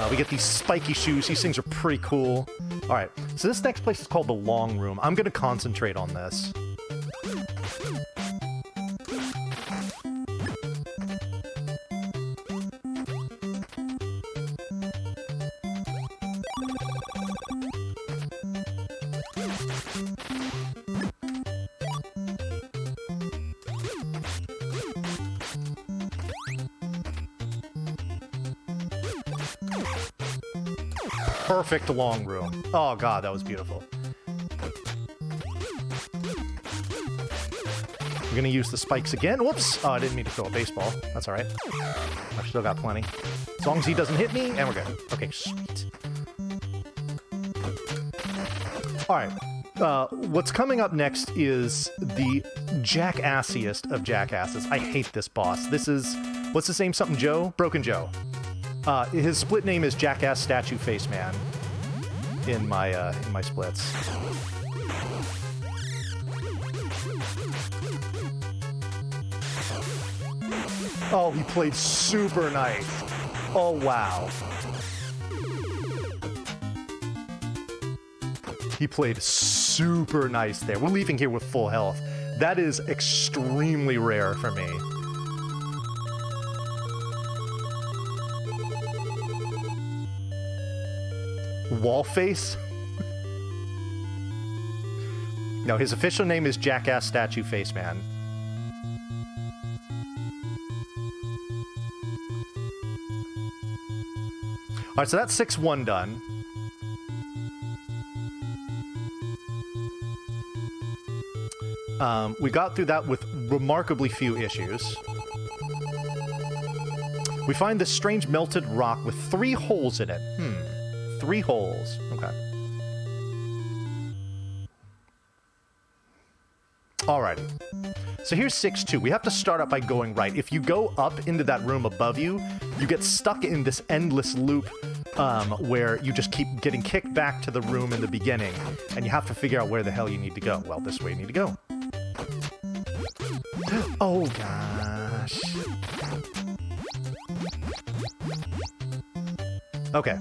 We get these spiky shoes. These things are pretty cool. All right, so this next place is called the Long Room. I'm going to concentrate on this. Perfect long room. Oh god, that was beautiful. We're gonna use the spikes again. Whoops! Oh, I didn't mean to throw a baseball. That's alright. I've still got plenty. As long as he doesn't hit me, and we're good. Okay, sweet. Alright. What's coming up next is the jackassiest of jackasses. I hate this boss. This is... What's his name? Something Joe? Broken Joe. His split name is Jackass Statue Face Man in my splits. Oh, he played super nice. Oh, wow. He played super nice there. We're leaving here with full health. That is extremely rare for me. Wallface? No, his official name is Jackass Statue Face Man. Alright, so that's 6-1 done. We got through that with remarkably few issues. We find this strange melted rock with 3 holes in it. 3 holes. Okay. Alrighty. So here's 6-2. We have to start up by going right. If you go up into that room above you, you get stuck in this endless loop where you just keep getting kicked back to the room in the beginning, and you have to figure out where the hell you need to go. Well, this way you need to go. Oh, gosh. Okay.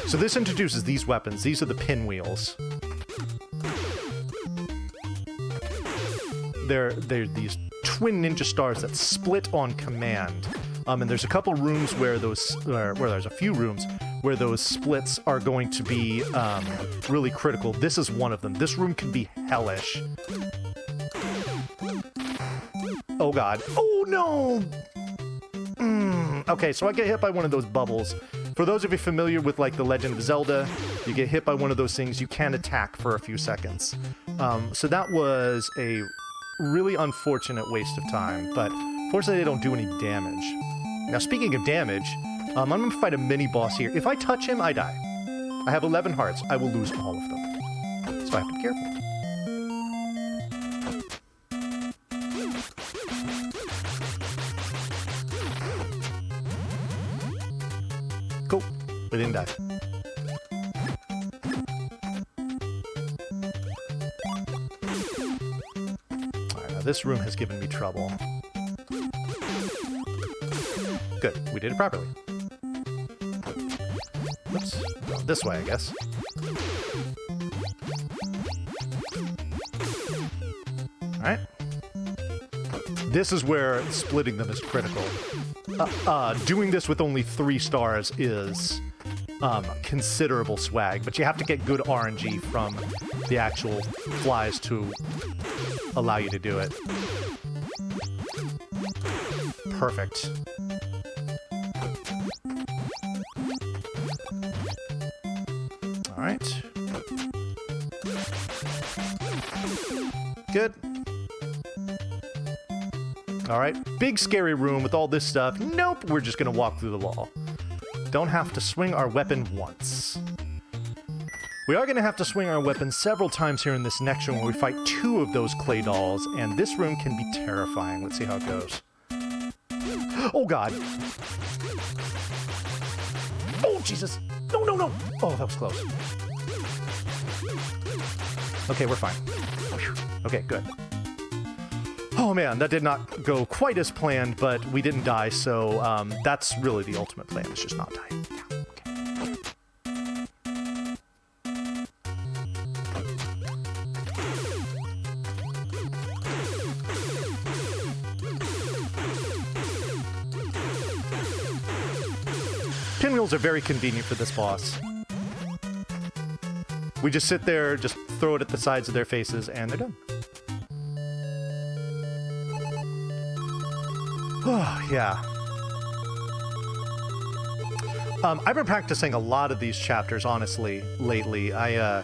So this introduces these weapons. These are the pinwheels. They're these twin ninja stars that split on command. And there's a couple rooms where there's a few rooms where those splits are going to be really critical. This is one of them. This room can be hellish. Oh god. Oh no! Okay, so I get hit by one of those bubbles. For those of you familiar with, like, The Legend of Zelda, you get hit by one of those things, you can attack for a few seconds. So that was a really unfortunate waste of time, but fortunately they don't do any damage. Now, speaking of damage, I'm going to fight a mini-boss here. If I touch him, I die. I have 11 hearts. I will lose all of them. So I have to be careful. Cool. I didn't die. this room has given me trouble. Good, we did it properly. Oops, this way, I guess. Alright. This is where splitting them is critical. Doing this with only 3 stars is considerable swag, but you have to get good RNG from the actual flies to allow you to do it. Perfect. Alright. Good. Alright, big scary room with all this stuff. Nope, we're just gonna walk through the wall. Don't have to swing our weapon once. We are gonna have to swing our weapon several times here in this next room where we fight 2 of those clay dolls, and this room can be terrifying. Let's see how it goes. Oh god! Oh Jesus! No, no, no! Oh, that was close. Okay, we're fine. Okay, good. Oh man, that did not go quite as planned, but we didn't die, so that's really the ultimate plan, is just not die. Yeah, okay. Pinwheels are very convenient for this boss. We just sit there, just throw it at the sides of their faces, and they're done. Oh, yeah. I've been practicing a lot of these chapters, honestly, lately. I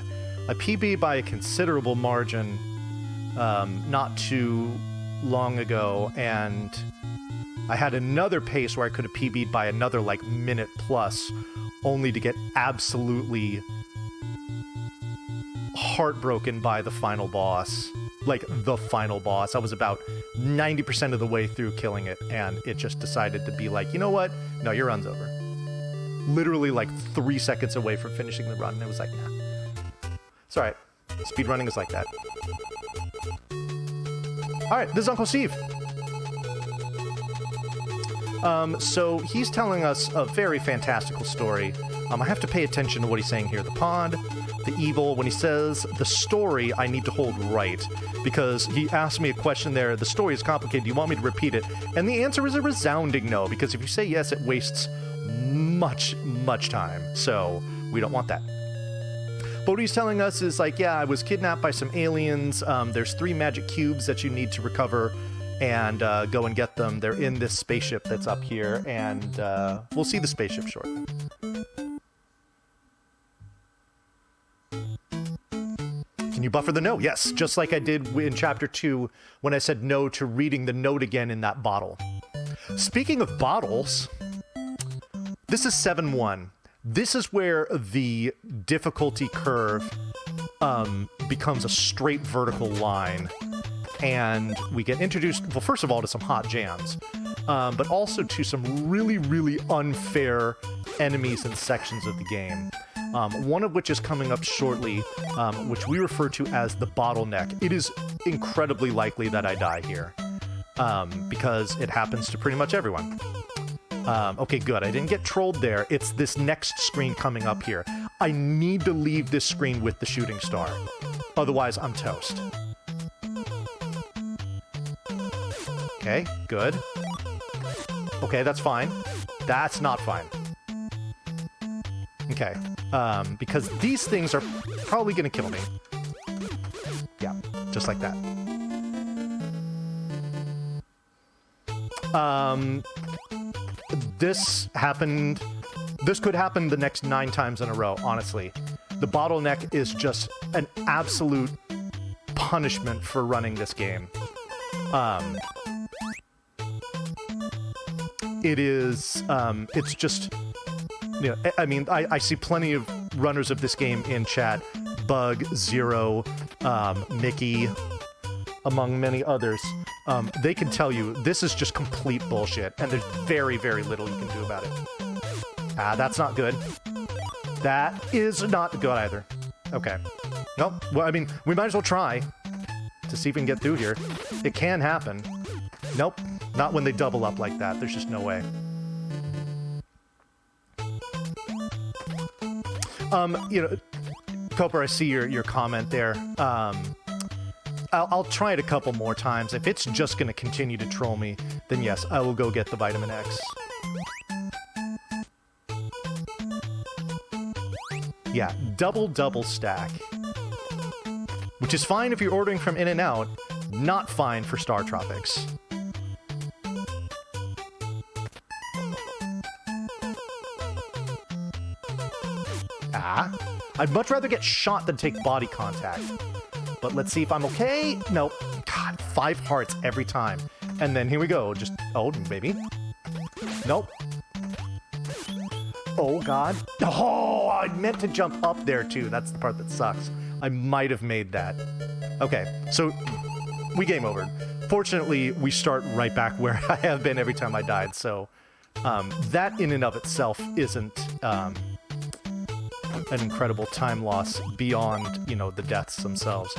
PB'd by a considerable margin not too long ago, and I had another pace where I could have PB'd by another, like, minute plus, only to get absolutely heartbroken by the final boss. Like, the final boss. I was about 90% of the way through killing it, and it just decided to be like, you know what? No, your run's over. Literally, like, 3 seconds away from finishing the run, and it was like, nah. It's alright. Speedrunning is like that. Alright, this is Uncle Steve. So he's telling us a very fantastical story. I have to pay attention to what he's saying here. The pod, the evil. When he says the story, I need to hold right. Because he asked me a question there. The story is complicated. Do you want me to repeat it? And the answer is a resounding no. Because if you say yes, it wastes much, much time. So we don't want that. But what he's telling us is like, yeah, I was kidnapped by some aliens. There's 3 magic cubes that you need to recover. And go and get them. They're in this spaceship that's up here. And we'll see the spaceship shortly. Can you buffer the no? Yes, just like I did in Chapter 2 when I said no to reading the note again in that bottle. Speaking of bottles, this is 7-1. This is where the difficulty curve becomes a straight vertical line. And we get introduced, well, first of all, to some hot jams, but also to some really, really unfair enemies and sections of the game. One of which is coming up shortly, which we refer to as the bottleneck. It is incredibly likely that I die here, because it happens to pretty much everyone. Okay, good. I didn't get trolled there. It's this next screen coming up here. I need to leave this screen with the shooting star. Otherwise, I'm toast. Okay, good. Okay, that's fine. That's not fine. Okay, because these things are probably gonna kill me. Yeah, just like that. This could happen the next 9 times in a row, honestly. The bottleneck is just an absolute punishment for running this game. It's just, you know, I mean, I see plenty of runners of this game in chat. Bug, Zero, Mickey, among many others. They can tell you this is just complete bullshit, and there's very, very little you can do about it. That's not good. That is not good either. Okay. Nope. Well, I mean, we might as well try. to see if we can get through here. It can happen. Nope, not when they double up like that. There's just no way. You know, Cooper, I see your comment there. I'll try it a couple more times. If it's just going to continue to troll me, then yes, I will go get the Vitamin X. Yeah, double stack. Which is fine if you're ordering from In-N-Out, not fine for StarTropics. Ah, I'd much rather get shot than take body contact. But let's see if I'm okay. Nope. God, 5 hearts every time. And then here we go. Just, oh, maybe. Nope. Oh, God. Oh, I meant to jump up there, too. That's the part that sucks. I might have made that. Okay, so we game over. Fortunately, we start right back where I have been every time I died. So that in and of itself isn't an incredible time loss beyond, you know, the deaths themselves.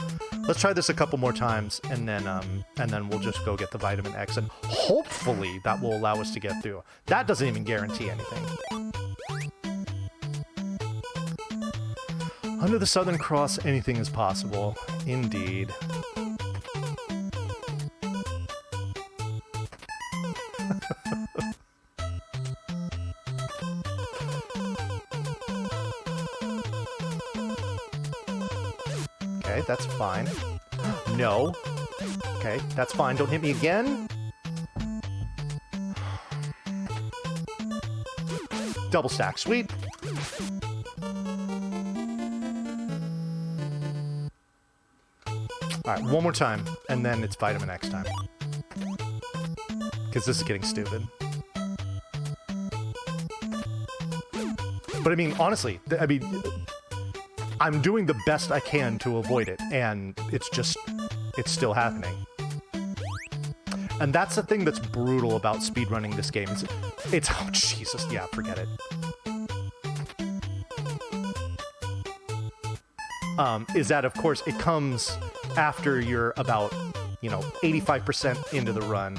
Let's try this a couple more times, and then we'll just go get the Vitamin X, and hopefully that will allow us to get through. That doesn't even guarantee anything. Under the Southern Cross, anything is possible. Indeed. Okay, that's fine. No. Okay, that's fine. Don't hit me again. Double stack. Sweet. Alright, one more time, and then it's Vitamin X time. Because this is getting stupid. But I mean, honestly, I'm doing the best I can to avoid it, and it's still happening. And that's the thing that's brutal about speedrunning this game. It's oh, Jesus, yeah, forget it. Is that, of course, it comes after you're about, 85% into the run.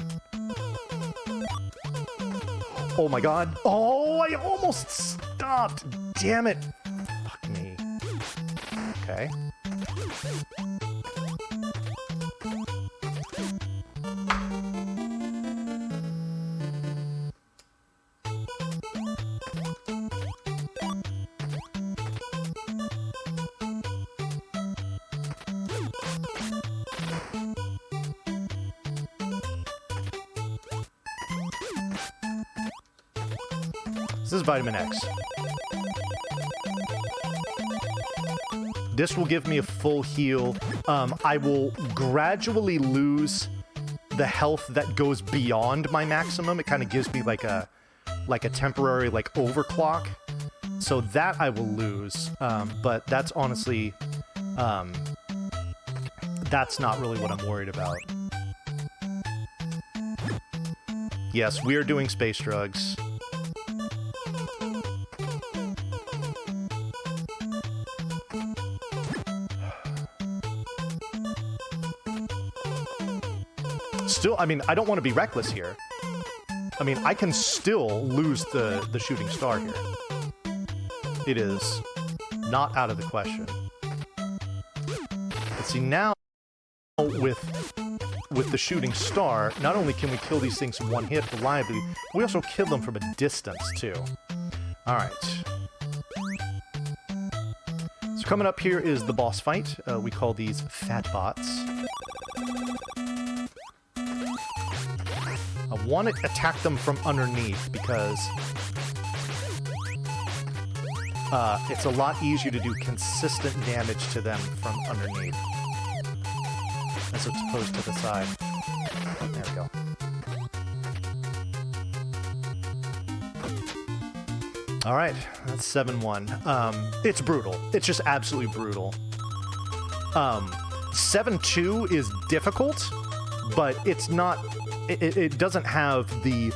Oh my god. Oh, I almost stopped. Damn it. Fuck me. Okay. This is Vitamin X. This will give me a full heal. I will gradually lose the health that goes beyond my maximum. It kind of gives me like a temporary overclock. So that I will lose. But that's honestly, that's not really what I'm worried about. Yes, we are doing space drugs. Still, I mean, I don't want to be reckless here. I mean, I can still lose the shooting star here. It is not out of the question. But see, now with the shooting star, not only can we kill these things in one hit reliably, we also kill them from a distance, too. Alright. So coming up here is the boss fight. We call these fat bots. I want to attack them from underneath because it's a lot easier to do consistent damage to them from underneath as opposed to the side. There we go. All right, that's 7-1. It's brutal. It's just absolutely brutal. 7-2 is difficult, but it's not... It doesn't have the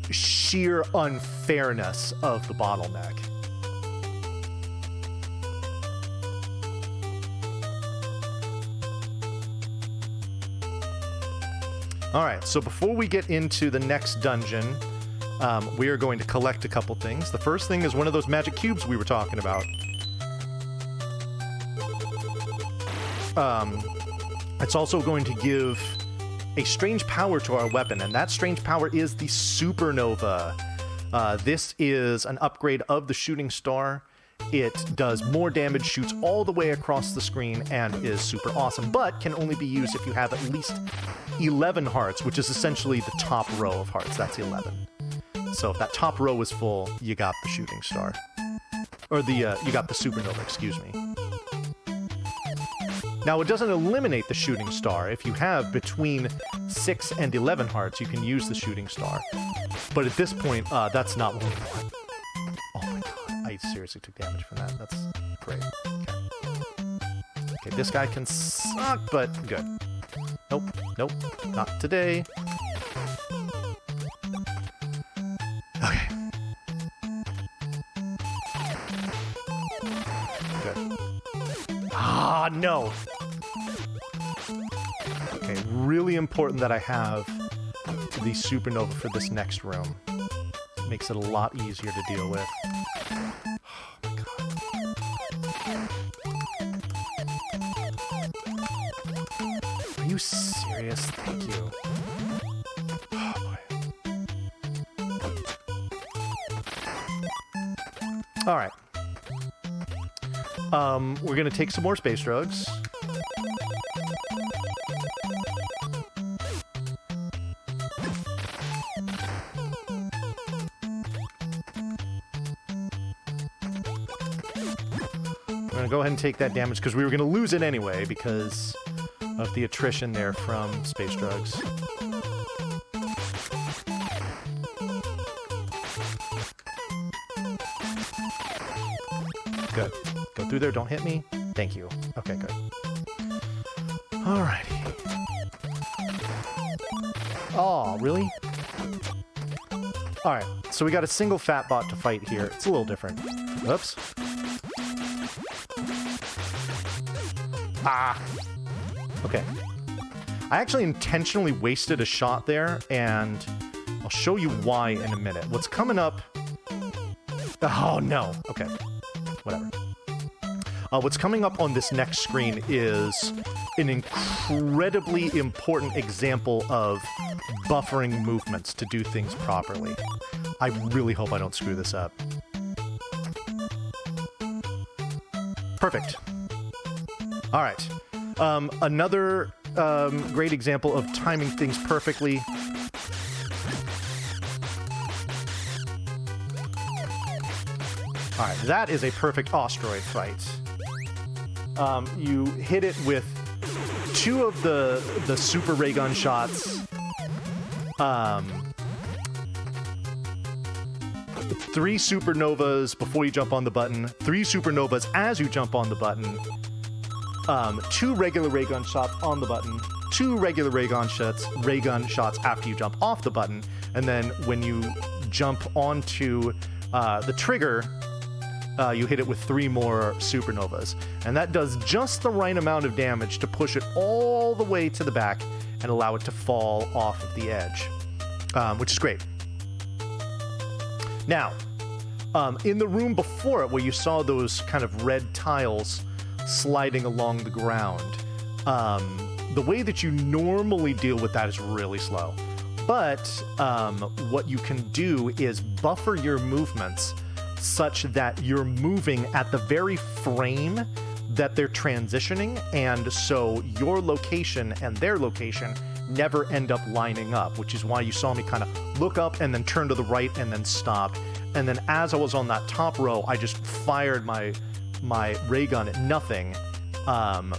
sheer unfairness of the bottleneck. All right, so before we get into the next dungeon, we are going to collect a couple things. The first thing is one of those magic cubes we were talking about. It's also going to give a strange power to our weapon, and that strange power is the Supernova. This is an upgrade of the shooting star. It does more damage, shoots all the way across the screen, and is super awesome, but can only be used if you have at least 11 hearts, which is essentially the top row of hearts. That's 11. So if that top row is full, you got the shooting star. Or you got the Supernova, excuse me. Now, it doesn't eliminate the shooting star. If you have between 6 and 11 hearts, you can use the shooting star. But at this point, that's not what we want. Oh my god, I seriously took damage from that. That's great. Okay, this guy can suck, but good. Nope, nope, not today. Okay. Good. Ah, no! Okay, really important that I have the Supernova for this next room. It makes it a lot easier to deal with. Oh my god. Are you serious? Thank you. Oh boy. Alright. We're gonna take some more space drugs. We're gonna go ahead and take that damage because we were gonna lose it anyway because of the attrition there from space drugs. Good. Go through there, don't hit me. Thank you. Okay, good. Alrighty. Oh, really? Alright, so we got a single fat bot to fight here. It's a little different. Oops. Ah! Okay. I actually intentionally wasted a shot there, and I'll show you why in a minute. What's coming up... Oh, no. Okay. Whatever. What's coming up on this next screen is an incredibly important example of buffering movements to do things properly. I really hope I don't screw this up. Perfect. All right. Another great example of timing things perfectly. All right, that is a perfect Ostroid fight. You hit it with 2 of the super ray gun shots. 3 supernovas before you jump on the button. 3 supernovas as you jump on the button. 2 regular ray gun shots on the button. 2 regular ray gun shots after you jump off the button. And then when you jump onto the trigger, you hit it with 3 more supernovas. And that does just the right amount of damage to push it all the way to the back and allow it to fall off of the edge, which is great. Now, in the room before it, where you saw those kind of red tiles sliding along the ground, the way that you normally deal with that is really slow. But what you can do is buffer your movements such that you're moving at the very frame that they're transitioning, and so your location and their location never end up lining up, which is why you saw me kind of look up and then turn to the right and then stop. And then as I was on that top row, I just fired my ray gun at nothing,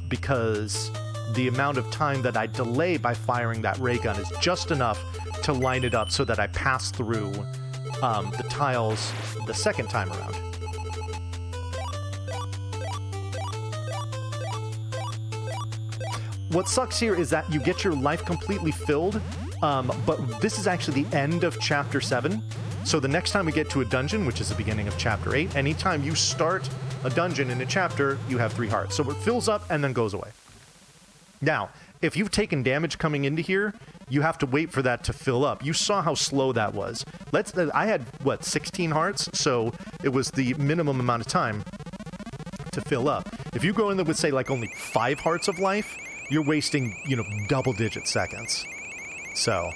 because the amount of time that I delay by firing that ray gun is just enough to line it up so that I pass through the tiles the second time around. What sucks here is that you get your life completely filled, but this is actually the end of Chapter 7. So the next time we get to a dungeon, which is the beginning of Chapter 8, anytime you start a dungeon in a chapter, you have 3 hearts. So it fills up and then goes away. Now, if you've taken damage coming into here, you have to wait for that to fill up. You saw how slow that was. I had, what, 16 hearts? So it was the minimum amount of time to fill up. If you go in there with, say, like only 5 hearts of life, you're wasting, you know, double-digit seconds. So.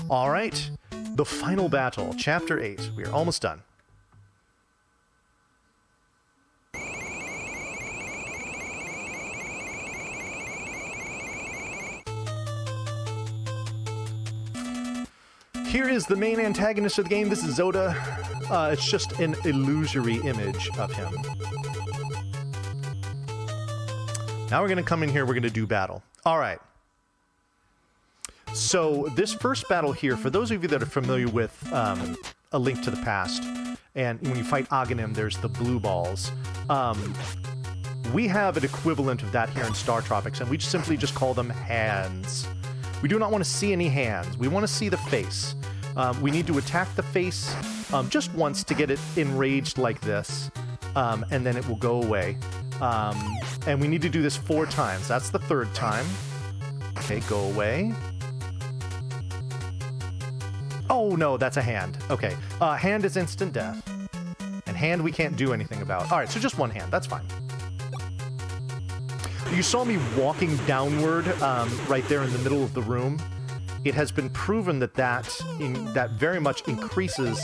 All right. The final battle, Chapter 8. We are almost done. Here is the main antagonist of the game. This is Zoda. It's just an illusory image of him. Now we're going to come in here. We're going to do battle. All right. So this first battle here, for those of you that are familiar with A Link to the Past, and when you fight Aghanim, there's the blue balls. We have an equivalent of that here in StarTropics, and we simply just call them hands. We do not want to see any hands. We want to see the face. We need to attack the face just once to get it enraged like this, and then it will go away. And we need to do this 4 times. That's the 3rd time. Okay, go away. Oh, no, that's a hand. Okay, hand is instant death. And hand we can't do anything about. All right, so just 1 hand. That's fine. You saw me walking downward right there in the middle of the room. It has been proven that that very much increases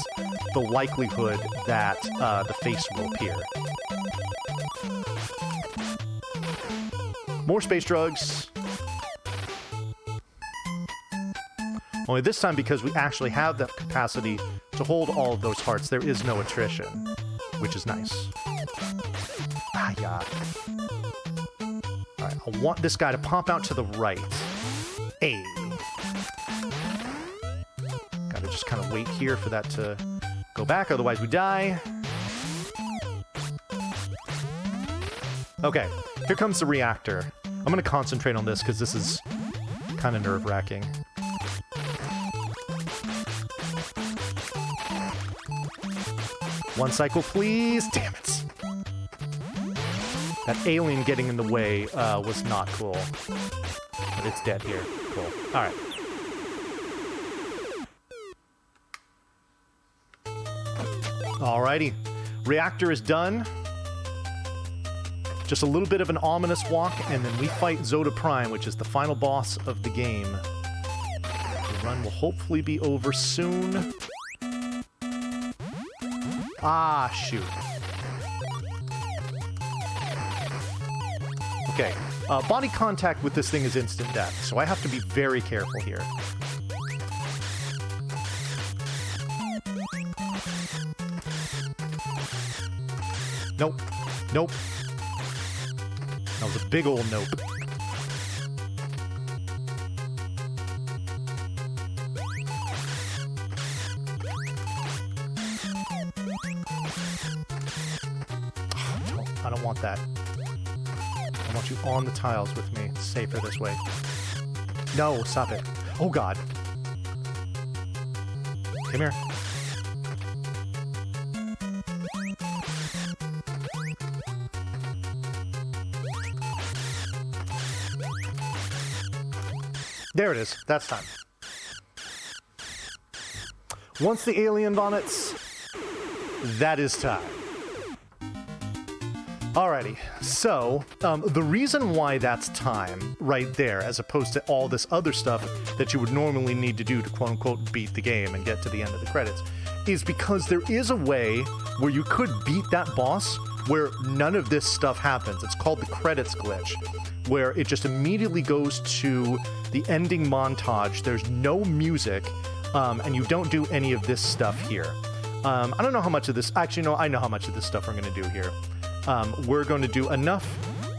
the likelihood that the face will appear. More space drugs. Only this time, because we actually have the capacity to hold all of those hearts, there is no attrition, which is nice. Ah, yeah. All right, I want this guy to pop out to the right. Hey. Gotta just kind of wait here for that to go back, otherwise we die. Okay, here comes the reactor. I'm gonna concentrate on this because this is kind of nerve-wracking. One cycle, please. Damn it. That alien getting in the way was not cool. But it's dead here. Cool. All right. Alrighty. Reactor is done. Just a little bit of an ominous walk, and then we fight Zoda Prime, which is the final boss of the game. The run will hopefully be over soon. Ah, shoot. Okay. Body contact with this thing is instant death, so I have to be very careful here. Nope. Nope. That was a big old nope. I don't want that. I want you on the tiles with me. It's safer this way. No, stop it. Oh, God. Come here. There it is. That's time. Once the alien vomits, that is time. Alrighty, so the reason why that's time right there, as opposed to all this other stuff that you would normally need to do to quote-unquote beat the game and get to the end of the credits, is because there is a way where you could beat that boss where none of this stuff happens. It's called the credits glitch, where it just immediately goes to the ending montage. There's no music, and you don't do any of this stuff here. I don't know how much of this... Actually, no, I know how much of this stuff we're going to do here. We're going to do enough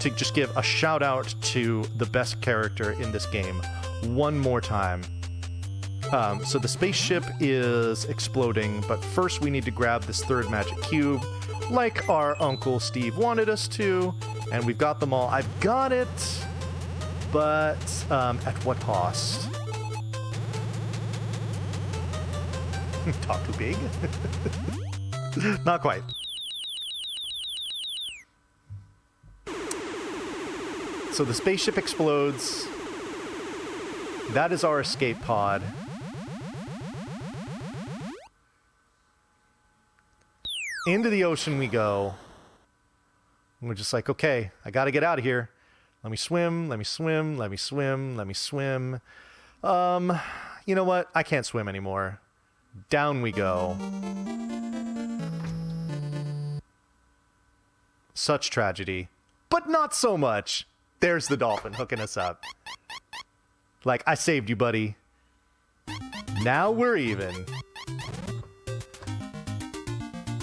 to just give a shout out to the best character in this game one more time. So the spaceship is exploding, but first we need to grab this 3rd magic cube, like our Uncle Steve wanted us to, and we've got them all. I've got it, but at what cost? Talk too big? So the spaceship explodes. That is our escape pod. Into the ocean we go. And we're just like, okay, I gotta get out of here. Let me swim, let me swim, let me swim, let me swim. You know what? I can't swim anymore. Down we go. Such tragedy. But not so much. There's the dolphin hooking us up. Like, I saved you, buddy. Now we're even.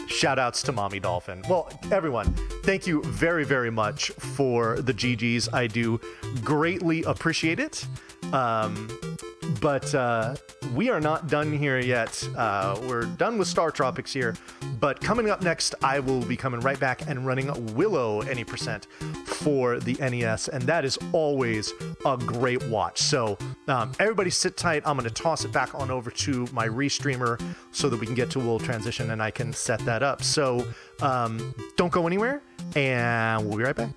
Shoutouts to Mommy Dolphin. Well, everyone, thank you very, very much for the GGs. I do greatly appreciate it. But we are not done here yet. We're done with StarTropics here. But coming up next, I will be coming right back and running Willow Any Percent for the NES. And that is always a great watch. So everybody sit tight. I'm going to toss it back on over to my restreamer so that we can get to a little transition and I can set that up. So don't go anywhere, and we'll be right back.